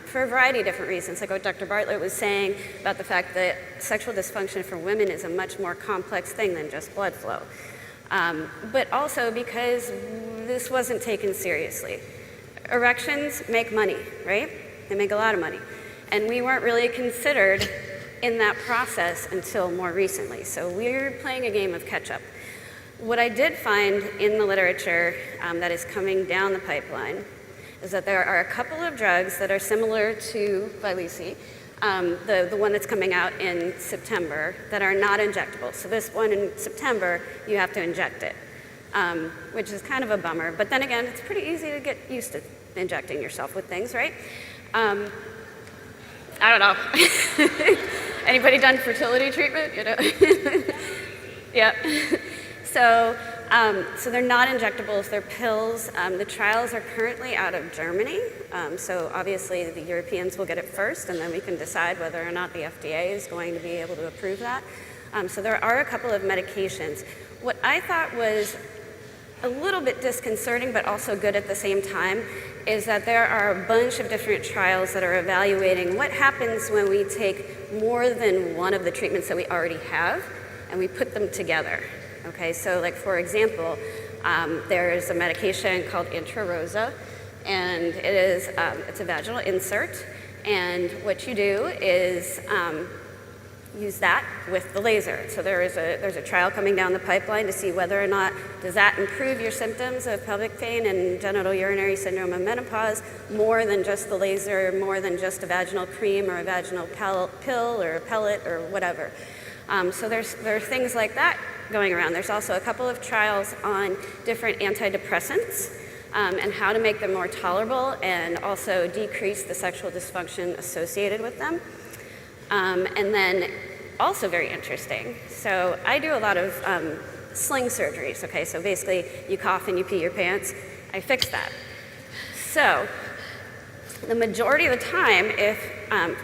for a variety of different reasons, like what Dr. Bartlett was saying about the fact that sexual dysfunction for women is a much more complex thing than just blood flow. But also because this wasn't taken seriously. Erections make money, right? They make a lot of money. And we weren't really considered in that process until more recently. So we're playing a game of catch up. What I did find in the literature that is coming down the pipeline is that there are a couple of drugs that are similar to Vyleesi, the one that's coming out in September, that are not injectable. So this one in September, you have to inject it, which is kind of a bummer. But then again, it's pretty easy to get used to injecting yourself with things, right? I don't know. Anybody done fertility treatment? Yeah. So they're not injectables, they're pills. The trials are currently out of Germany. So obviously the Europeans will get it first, and then we can decide whether or not the FDA is going to be able to approve that. So there are a couple of medications. What I thought was a little bit disconcerting, but also good at the same time, is that there are a bunch of different trials that are evaluating what happens when we take more than one of the treatments that we already have and we put them together. Okay, so like for example, there is a medication called Intrarosa, and it's a vaginal insert, and what you do is use that with the laser. So there's a trial coming down the pipeline to see whether or not does that improve your symptoms of pelvic pain and genital urinary syndrome and menopause more than just the laser, more than just a vaginal cream or a vaginal pill or a pellet or whatever. So there are things like that going around. There's also a couple of trials on different antidepressants and how to make them more tolerable and also decrease the sexual dysfunction associated with them. And then also very interesting, so I do a lot of sling surgeries, okay? So basically you cough and you pee your pants, I fix that. So the majority of the time, if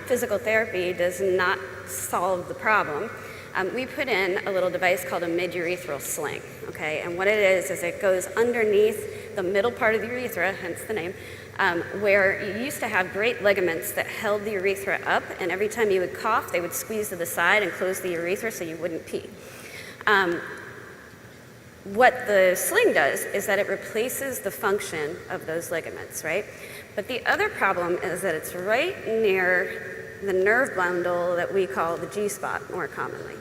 physical therapy does not solve the problem, we put in a little device called a mid-urethral sling, okay? And what it is it goes underneath the middle part of the urethra, hence the name, where you used to have great ligaments that held the urethra up, and every time you would cough, they would squeeze to the side and close the urethra so you wouldn't pee. What the sling does is that it replaces the function of those ligaments, right? But the other problem is that it's right near the nerve bundle that we call the G-spot more commonly.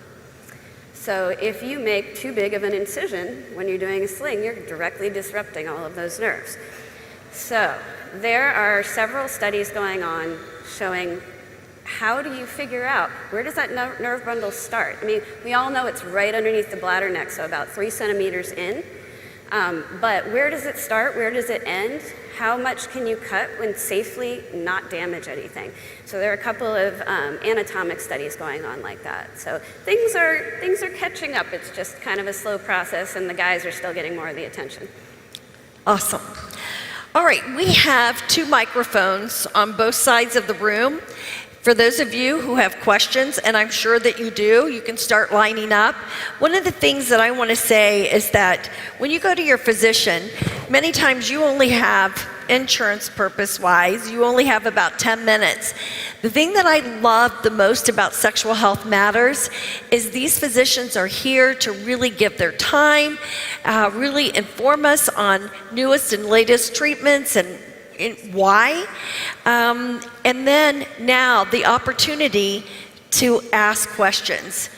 So if you make too big of an incision when you're doing a sling, you're directly disrupting all of those nerves. So there are several studies going on showing how do you figure out where does that nerve bundle start? I mean, we all know it's right underneath the bladder neck, so about 3 centimeters in. But where does it start? Where does it end? How much can you cut when safely not damage anything? So there are a couple of anatomic studies going on like that. So things are catching up. It's just kind of a slow process, and the guys are still getting more of the attention. Awesome. All right, we have 2 microphones on both sides of the room. For those of you who have questions, and I'm sure that you do, you can start lining up. One of the things that I want to say is that when you go to your physician, many times you only have, insurance purpose-wise, you only have about 10 minutes. The thing that I love the most about Sexual Health Matters is these physicians are here to really give their time, really inform us on newest and latest treatments and why. And then now the opportunity to ask questions.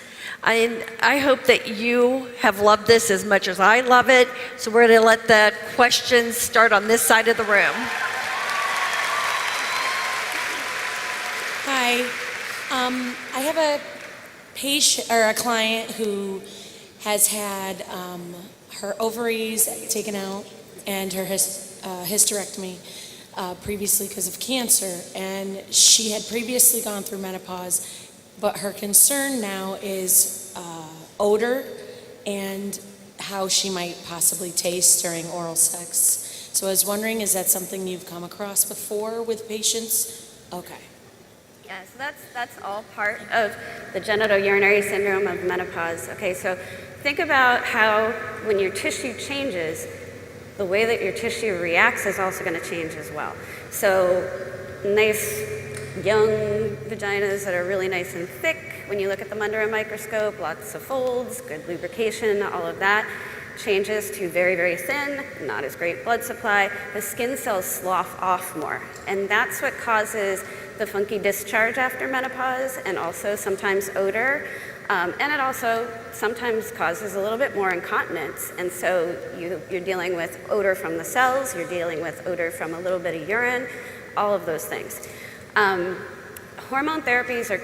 I hope that you have loved this as much as I love it. So we're going to let the questions start on this side of the room. Hi. I have a patient or a client who has had her ovaries taken out and her hysterectomy previously because of cancer, and she had previously gone through menopause, but her concern now is odor and how she might possibly taste during oral sex. So I was wondering, is that something you've come across before with patients? Okay. Yeah, so that's all part of the genitourinary syndrome of menopause. Okay, so think about how when your tissue changes, the way that your tissue reacts is also going to change as well. So nice young vaginas that are really nice and thick, when you look at them under a microscope, lots of folds, good lubrication, all of that, changes to very, very thin, not as great blood supply. The skin cells slough off more, and that's what causes the funky discharge after menopause, and also sometimes odor. And it also sometimes causes a little bit more incontinence. And so you're dealing with odor from the cells, you're dealing with odor from a little bit of urine, all of those things. Hormone therapies are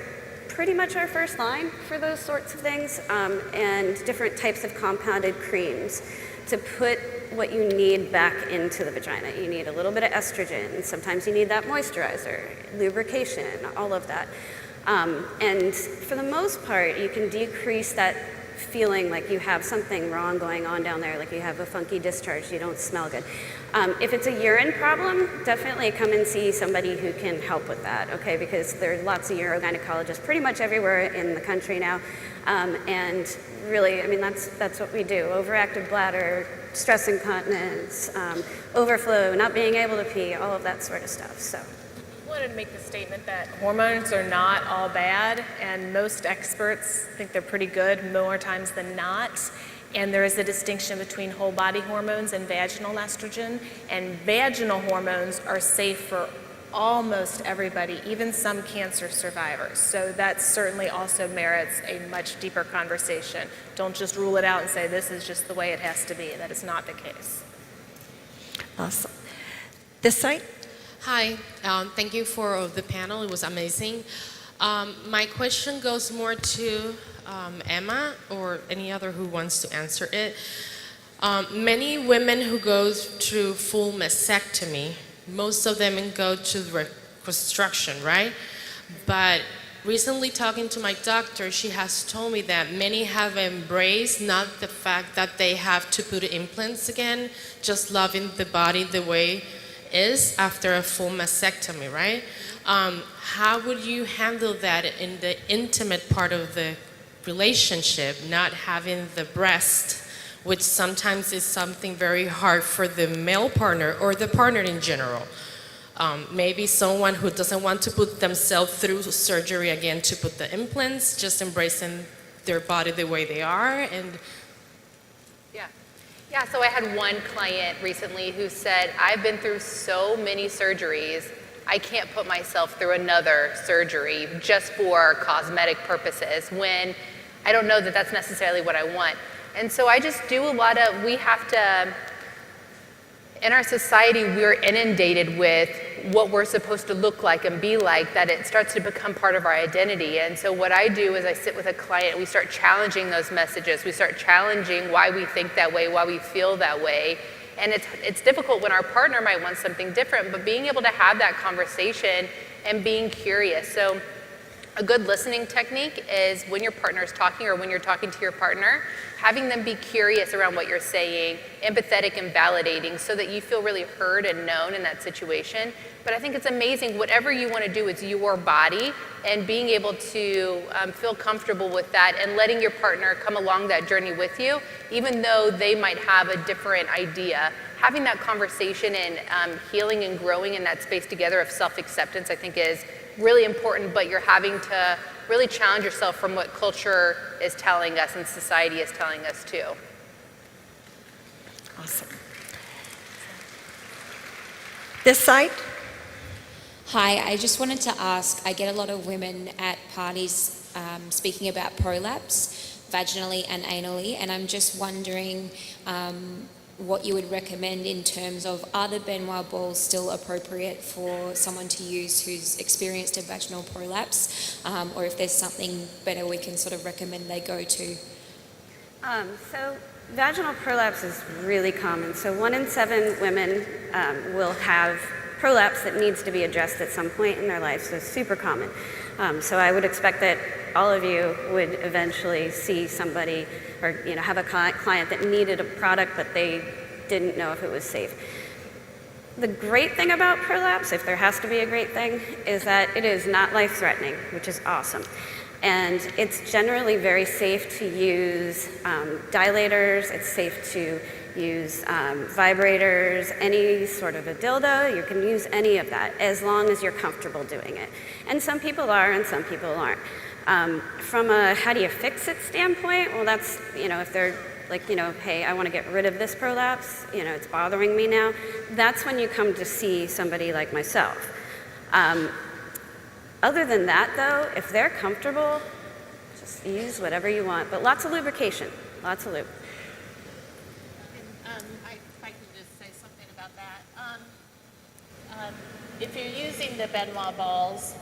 pretty much our first line for those sorts of things, and different types of compounded creams to put what you need back into the vagina. You need a little bit of estrogen, sometimes you need that moisturizer, lubrication, all of that. And for the most part, you can decrease that feeling like you have something wrong going on down there, like you have a funky discharge, you don't smell good. If it's a urine problem, definitely come and see somebody who can help with that, okay? Because there are lots of urogynecologists pretty much everywhere in the country now. And really, I mean, that's what we do. Overactive bladder, stress incontinence, overflow, not being able to pee, all of that sort of stuff, so. I wanted to make the statement that hormones are not all bad, and most experts think they're pretty good more times than not. And there is a distinction between whole body hormones and vaginal estrogen, and vaginal hormones are safe for almost everybody, even some cancer survivors. So that certainly also merits a much deeper conversation. Don't just rule it out and say this is just the way it has to be. That is not the case. Awesome. This side? Hi, thank you for the panel. It was amazing. My question goes more to Emma or any other who wants to answer it. Many women who go through full mastectomy, most of them go to reconstruction, right? But recently talking to my doctor, she has told me that many have embraced not the fact that they have to put implants again, just loving the body the way is after a full mastectomy, right? How would you handle that in the intimate part of the relationship, not having the breast, which sometimes is something very hard for the male partner or the partner in general? Maybe someone who doesn't want to put themselves through surgery again to put the implants, just embracing their body the way they are. And Yeah, so I had one client recently who said, I've been through so many surgeries, I can't put myself through another surgery just for cosmetic purposes, when I don't know that that's necessarily what I want. And so I just do a lot of, we have to in our society, we're inundated with what we're supposed to look like and be like, that it starts to become part of our identity. And so what I do is I sit with a client and we start challenging those messages. We start challenging why we think that way, why we feel that way. And it's difficult when our partner might want something different, but being able to have that conversation and being curious. So a good listening technique is when your partner is talking or when you're talking to your partner, having them be curious around what you're saying, empathetic and validating so that you feel really heard and known in that situation. But I think it's amazing, whatever you want to do, it's your body, and being able to feel comfortable with that and letting your partner come along that journey with you, even though they might have a different idea. Having that conversation and healing and growing in that space together of self-acceptance, I think is really important, but you're having to really challenge yourself from what culture is telling us and society is telling us too. Awesome. This side? Hi, I just wanted to ask, I get a lot of women at parties speaking about prolapse, vaginally and anally, and I'm just wondering what you would recommend in terms of, are the Benoit balls still appropriate for someone to use who's experienced a vaginal prolapse, or if there's something better we can sort of recommend they go to? So vaginal prolapse is really common. So 1 in 7 women will have prolapse that needs to be addressed at some point in their life, so it's super common. So I would expect that all of you would eventually see somebody or have a client that needed a product but they didn't know if it was safe. The great thing about prolapse, if there has to be a great thing, is that it is not life-threatening, which is awesome. And it's generally very safe to use dilators, it's safe to use vibrators, any sort of a dildo, you can use any of that as long as you're comfortable doing it. And some people are and some people aren't. From a how do you fix it standpoint, well that's, if they're like, hey, I want to get rid of this prolapse, it's bothering me now, that's when you come to see somebody like myself. Other than that though, if they're comfortable, just use whatever you want, but lots of lubrication, lots of lube. If I could just say something about that. If you're using the Benoit balls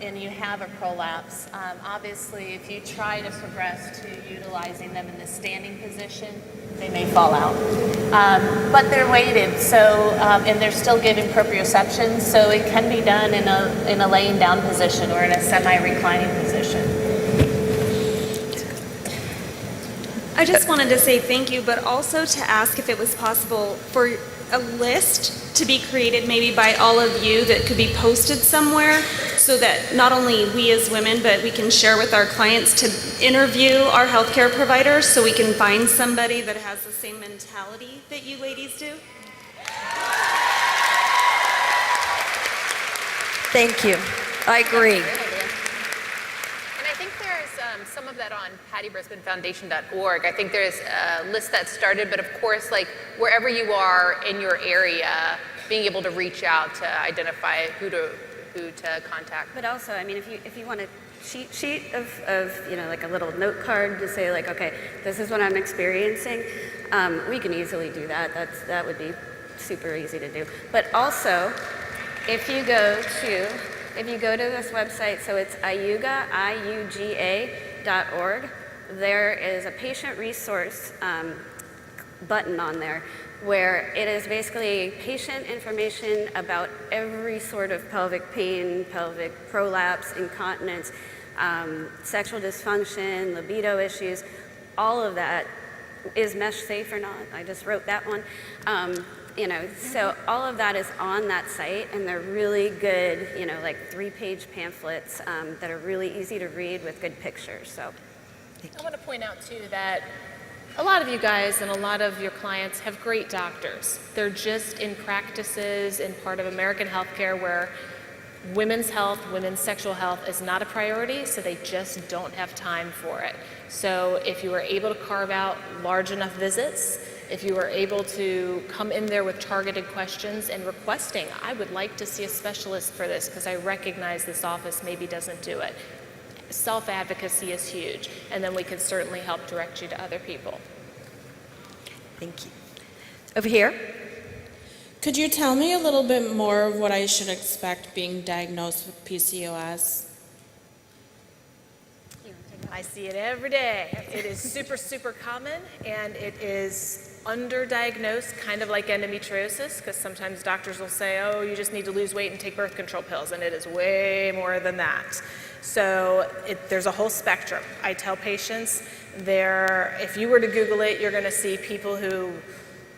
and you have a prolapse, obviously if you try to progress to utilizing them in the standing position, they may fall out. But they're weighted, so and they're still giving proprioception, so it can be done in a laying down position or in a semi-reclining position. I just wanted to say thank you, but also to ask if it was possible for a list to be created maybe by all of you that could be posted somewhere so that not only we as women, but we can share with our clients to interview our healthcare providers so we can find somebody that has the same mentality that you ladies do. Thank you. I agree. And I think there's some of that on PattyBrisbaneFoundation.org. I think there's a list that started, but of course, like wherever you are in your area, being able to reach out to identify who to contact. But also, I mean, if you want a cheat sheet of like a little note card to say like, okay, this is what I'm experiencing, we can easily do that. That would be super easy to do. But also, if you go to this website, so it's IUGA, IUGA.org, there is a patient resource button on there where it is basically patient information about every sort of pelvic pain, pelvic prolapse, incontinence, sexual dysfunction, libido issues, all of that. Is mesh safe or not? I just wrote that one. So all of that is on that site, and they're really good, like 3-page pamphlets that are really easy to read with good pictures. So I want to point out too that a lot of you guys and a lot of your clients have great doctors. They're just in practices and part of American healthcare where women's health, women's sexual health is not a priority, so they just don't have time for it. So if you were able to carve out large enough visits, if you were able to come in there with targeted questions and requesting, I would like to see a specialist for this because I recognize this office maybe doesn't do it. Self-advocacy is huge, and then we can certainly help direct you to other people. Thank you. Over here. Could you tell me a little bit more of what I should expect being diagnosed with PCOS? I see it every day. It is super, super common, and it is underdiagnosed, kind of like endometriosis, because sometimes doctors will say, oh, you just need to lose weight and take birth control pills, and it is way more than that. So there's a whole spectrum. I tell patients, if you were to Google it, you're going to see people who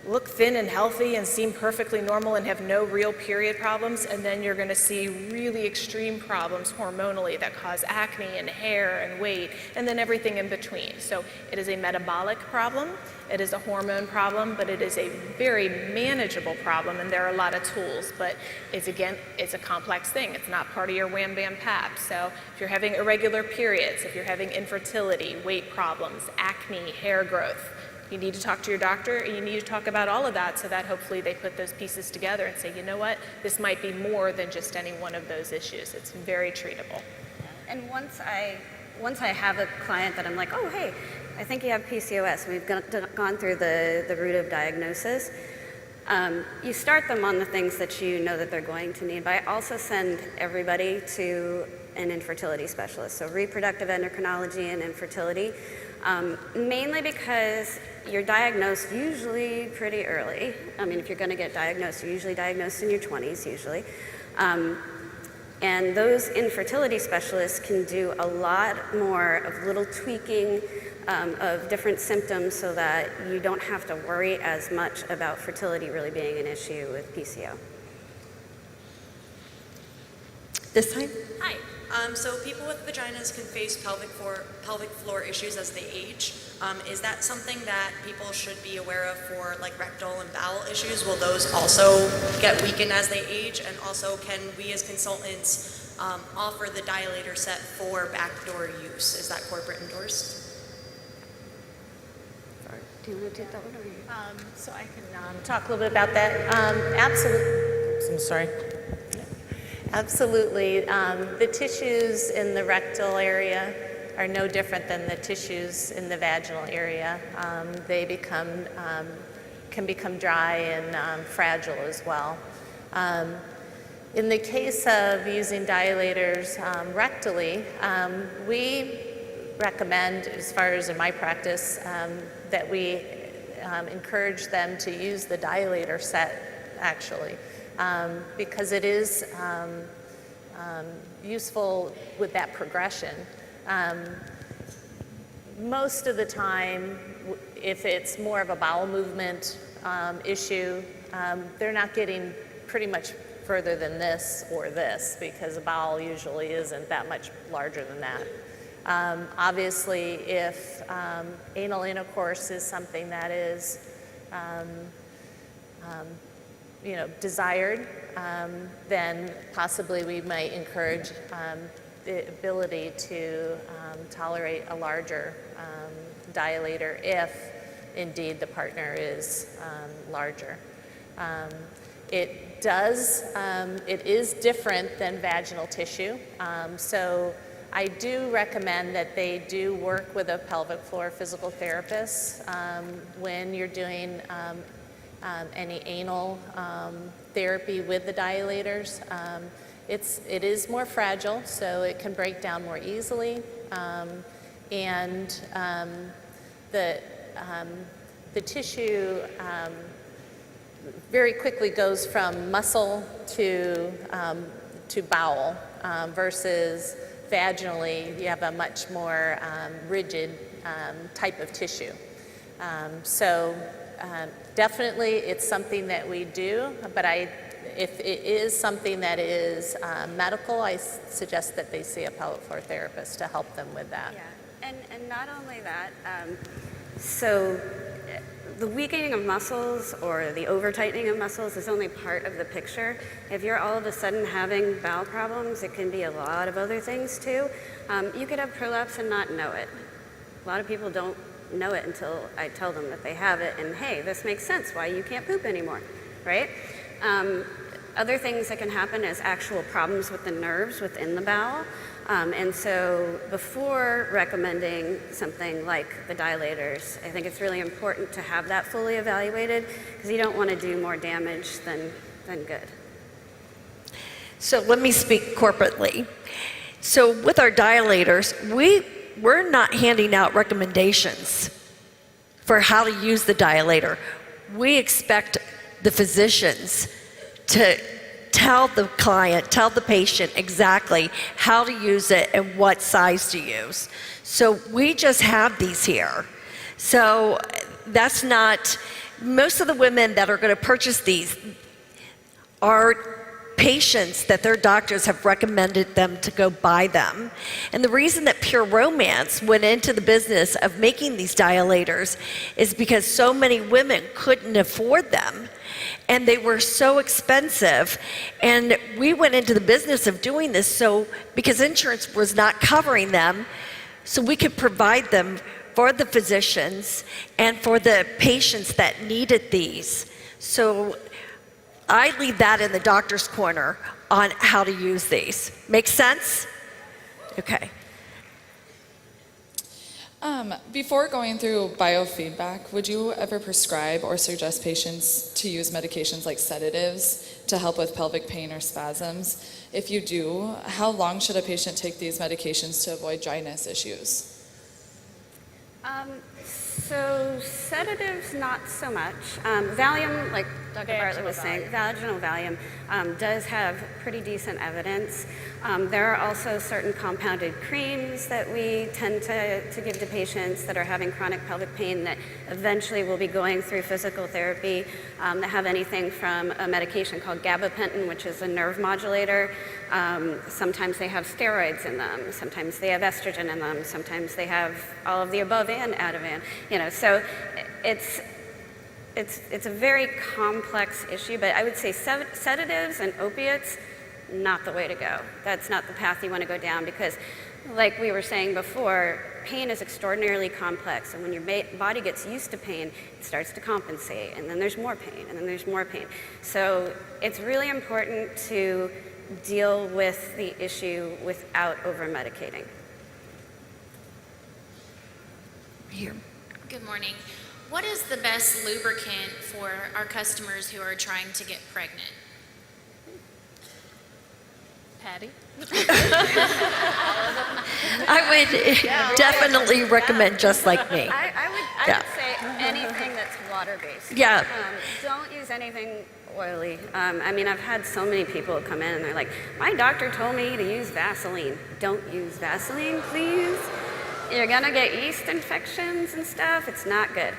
look thin and healthy and seem perfectly normal and have no real period problems, and then you're going to see really extreme problems hormonally that cause acne and hair and weight, and then everything in between. So it is a metabolic problem, it is a hormone problem, but it is a very manageable problem, and there are a lot of tools, but it's a complex thing. It's not part of your wham bam pap. So if you're having irregular periods, if you're having infertility, weight problems, acne, hair growth, you need to talk to your doctor, and you need to talk about all of that so that hopefully they put those pieces together and say, you know what, this might be more than just any one of those issues. It's very treatable. And once I have a client that I'm like, oh, hey, I think you have PCOS, we've gone through the route of diagnosis, you start them on the things that you know that they're going to need. But I also send everybody to an infertility specialist, so reproductive endocrinology and infertility, mainly because you're diagnosed usually pretty early. I mean, if you're going to get diagnosed, you're usually diagnosed in your 20s usually. And those infertility specialists can do a lot more of little tweaking of different symptoms so that you don't have to worry as much about fertility really being an issue with PCO. This side? Hi. So people with vaginas can face pelvic floor issues as they age. Is that something that people should be aware of for like rectal and bowel issues? Will those also get weakened as they age? And also, can we as consultants offer the dilator set for backdoor use? Is that corporate endorsed? Do you want to take that one? So I can talk a little bit about that. Absolutely. I'm sorry. Absolutely. The tissues in the rectal area are no different than the tissues in the vaginal area. They can become dry and fragile as well. In the case of using dilators rectally, we recommend, as far as in my practice, that we encourage them to use the dilator set, actually. Because it is useful with that progression. Most of the time, if it's more of a bowel movement issue, they're not getting pretty much further than this or this, because the bowel usually isn't that much larger than that. Obviously, if anal intercourse is something that is desired, then possibly we might encourage the ability to tolerate a larger dilator if indeed the partner is larger. It is different than vaginal tissue, so I do recommend that they do work with a pelvic floor physical therapist when you're doing any anal therapy with the dilators. It is more fragile, so it can break down more easily, and the tissue very quickly goes from muscle to bowel, versus vaginally you have a much more rigid type of tissue. Definitely it's something that we do, but if it is something that is medical, I suggest that they see a pelvic floor therapist to help them with that. Yeah, and not only that, so the weakening of muscles or the over-tightening of muscles is only part of the picture. If you're all of a sudden having bowel problems, it can be a lot of other things too. You could have prolapse and not know it. A lot of people don't know it until I tell them that they have it, and hey, this makes sense why you can't poop anymore, right? Other things that can happen is actual problems with the nerves within the bowel. And so before recommending something like the dilators, I think it's really important to have that fully evaluated because you don't want to do more damage than good. So let me speak corporately. So with our dilators, we're not handing out recommendations for how to use the dilator. We expect the physicians to tell the client, tell the patient exactly how to use it and what size to use. So we just have these here. So that's not, most of the women that are going to purchase these are patients that their doctors have recommended them to go buy them. And the reason that Pure Romance went into the business of making these dilators is because so many women couldn't afford them and they were so expensive. And we went into the business of doing this so because insurance was not covering them, so we could provide them for the physicians and for the patients that needed these. So I leave that in the doctor's corner on how to use these. Make sense? Okay. Before going through biofeedback, would you ever prescribe or suggest patients to use medications like sedatives to help with pelvic pain or spasms? If you do, how long should a patient take these medications to avoid dryness issues? So sedatives, not so much. Valium, like Dr. Bartlett was saying, vaginal Valium does have pretty decent evidence. There are also certain compounded creams that we tend to give to patients that are having chronic pelvic pain that eventually will be going through physical therapy that have anything from a medication called gabapentin, which is a nerve modulator. Sometimes they have steroids in them. Sometimes they have estrogen in them. Sometimes they have all of the above and Ativan. So it's a very complex issue, but I would say sedatives and opiates, not the way to go. That's not the path you want to go down because, like we were saying before, pain is extraordinarily complex, and when your body gets used to pain, it starts to compensate, and then there's more pain, and then there's more pain. So it's really important to deal with the issue without over-medicating. Here. Good morning. What is the best lubricant for our customers who are trying to get pregnant? Patty? I would definitely recommend Just Like Me. I would say anything that's water-based. Yeah. Don't use anything oily. I mean, I've had so many people come in and they're like, my doctor told me to use Vaseline. Don't use Vaseline, please. You're gonna get yeast infections and stuff. It's not good.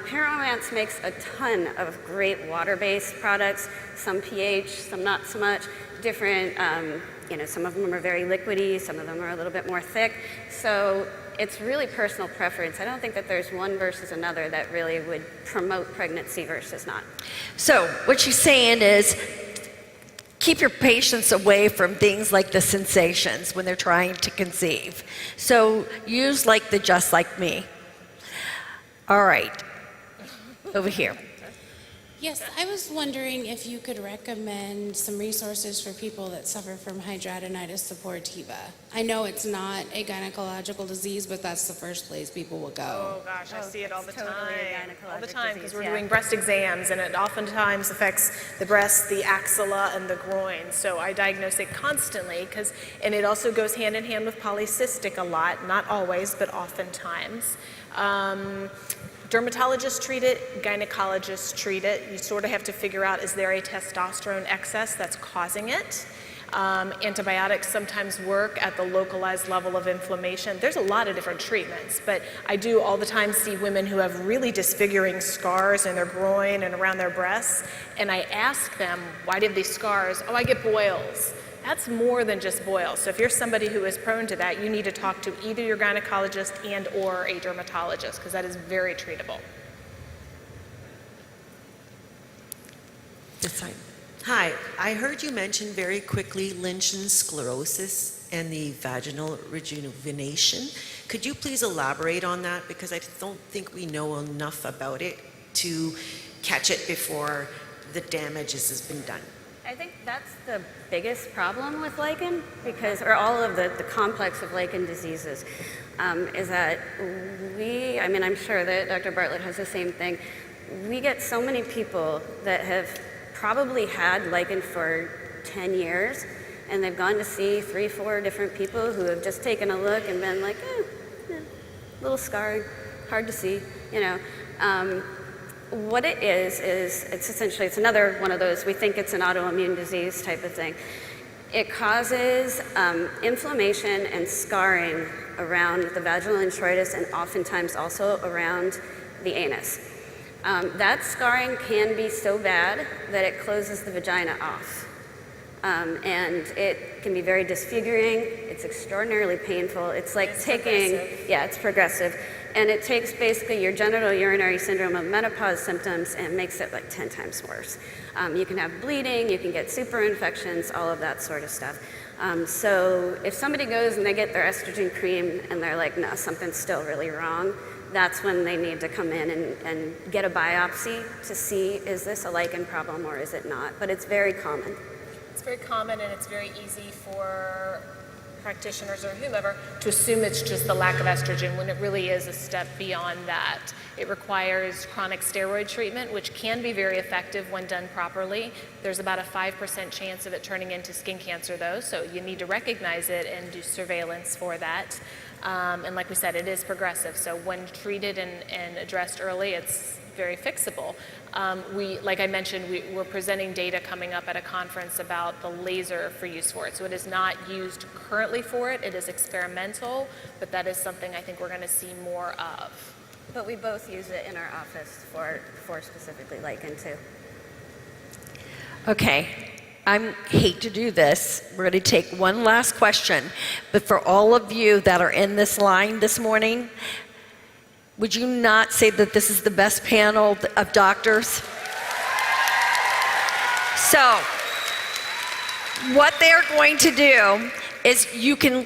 Pure Romance makes a ton of great water-based products. Some pH, some not so much. Different, some of them are very liquidy, some of them are a little bit more thick. So it's really personal preference. I don't think that there's one versus another that really would promote pregnancy versus not. So what she's saying is keep your patients away from things like the sensations when they're trying to conceive. So use like the Just Like Me. All right, over here. Yes, I was wondering if you could recommend some resources for people that suffer from hidradenitis suppurativa. I know it's not a gynecological disease, but that's the first place people will go. Oh gosh, I see it all the time. All the gynecologic time, because disease, we're yeah. doing breast exams, and it oftentimes affects the breast, the axilla, and the groin. So I diagnose it constantly, and it also goes hand in hand with polycystic a lot, not always, but oftentimes. Dermatologists treat it, gynecologists treat it. You sort of have to figure out, is there a testosterone excess that's causing it? Antibiotics sometimes work at the localized level of inflammation. There's a lot of different treatments, but I do all the time see women who have really disfiguring scars in their groin and around their breasts, and I ask them, why do you have these scars? Oh, I get boils. That's more than just boils. So if you're somebody who is prone to that, you need to talk to either your gynecologist and or a dermatologist, because that is very treatable. This side. Hi, I heard you mention very quickly Lynch's sclerosis and the vaginal rejuvenation. Could you please elaborate on that? Because I don't think we know enough about it to catch it before the damage has been done. I think that's the biggest problem with lichen, because, or all of the complex of lichen diseases, is that I'm sure that Dr. Bartlett has the same thing. We get so many people that have probably had lichen for 10 years, and they've gone to see 3-4 different people who have just taken a look and been like, a little scarring, hard to see, you know. What it is it's essentially, it's another one of those, we think it's an autoimmune disease type of thing. It causes inflammation and scarring around the vaginal introitus and oftentimes also around the anus. That scarring can be so bad that it closes the vagina off. And it can be very disfiguring. It's extraordinarily painful. It's like it's progressive. And it takes basically your genital urinary syndrome of menopause symptoms and makes it like 10 times worse. You can have bleeding, you can get super infections, all of that sort of stuff. So if somebody goes and they get their estrogen cream and they're like, no, something's still really wrong, that's when they need to come in and get a biopsy to see, is this a lichen problem or is it not? But it's very common. It's very common, and it's very easy for practitioners or whomever to assume it's just the lack of estrogen when it really is a step beyond that. It requires chronic steroid treatment, which can be very effective when done properly. There's about a 5% chance of it turning into skin cancer though, so you need to recognize it and do surveillance for that. And like we said, it is progressive, so when treated and addressed early, it's very fixable. Like I mentioned, we're presenting data coming up at a conference about the laser for use for it. So it is not used currently for it. It is experimental, but that is something I think we're going to see more of. But we both use it in our office for specifically lichen too. Okay, I hate to do this. We're going to take one last question, but for all of you that are in this line this morning, would you not say that this is the best panel of doctors? So, what they're going to do is you can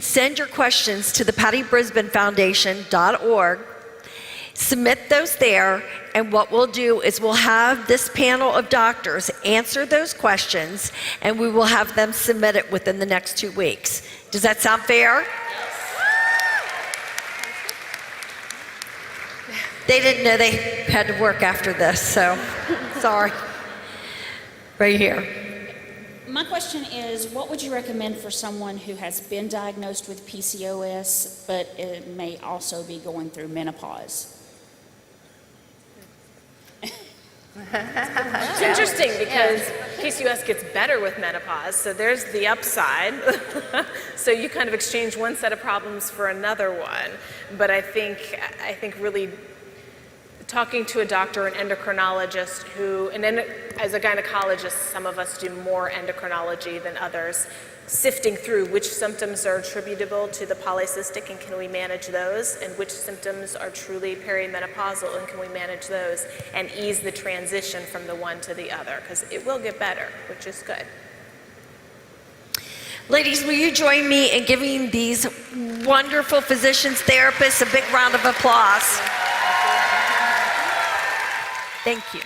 send your questions to the PattyBrisbaneFoundation.org, submit those there, and what we'll do is we'll have this panel of doctors answer those questions, and we will have them submit it within the next 2 weeks. Does that sound fair? They didn't know they had to work after this, so sorry. Right here. My question is, what would you recommend for someone who has been diagnosed with PCOS, but it may also be going through menopause? It's interesting because PCOS gets better with menopause, so there's the upside. So you kind of exchange one set of problems for another one. But I think really talking to a doctor, an endocrinologist who, and then as a gynecologist, some of us do more endocrinology than others, sifting through which symptoms are attributable to the polycystic and can we manage those, and which symptoms are truly perimenopausal and can we manage those and ease the transition from the one to the other, because it will get better, which is good. Ladies, will you join me in giving these wonderful physicians, therapists a big round of applause? Thank you.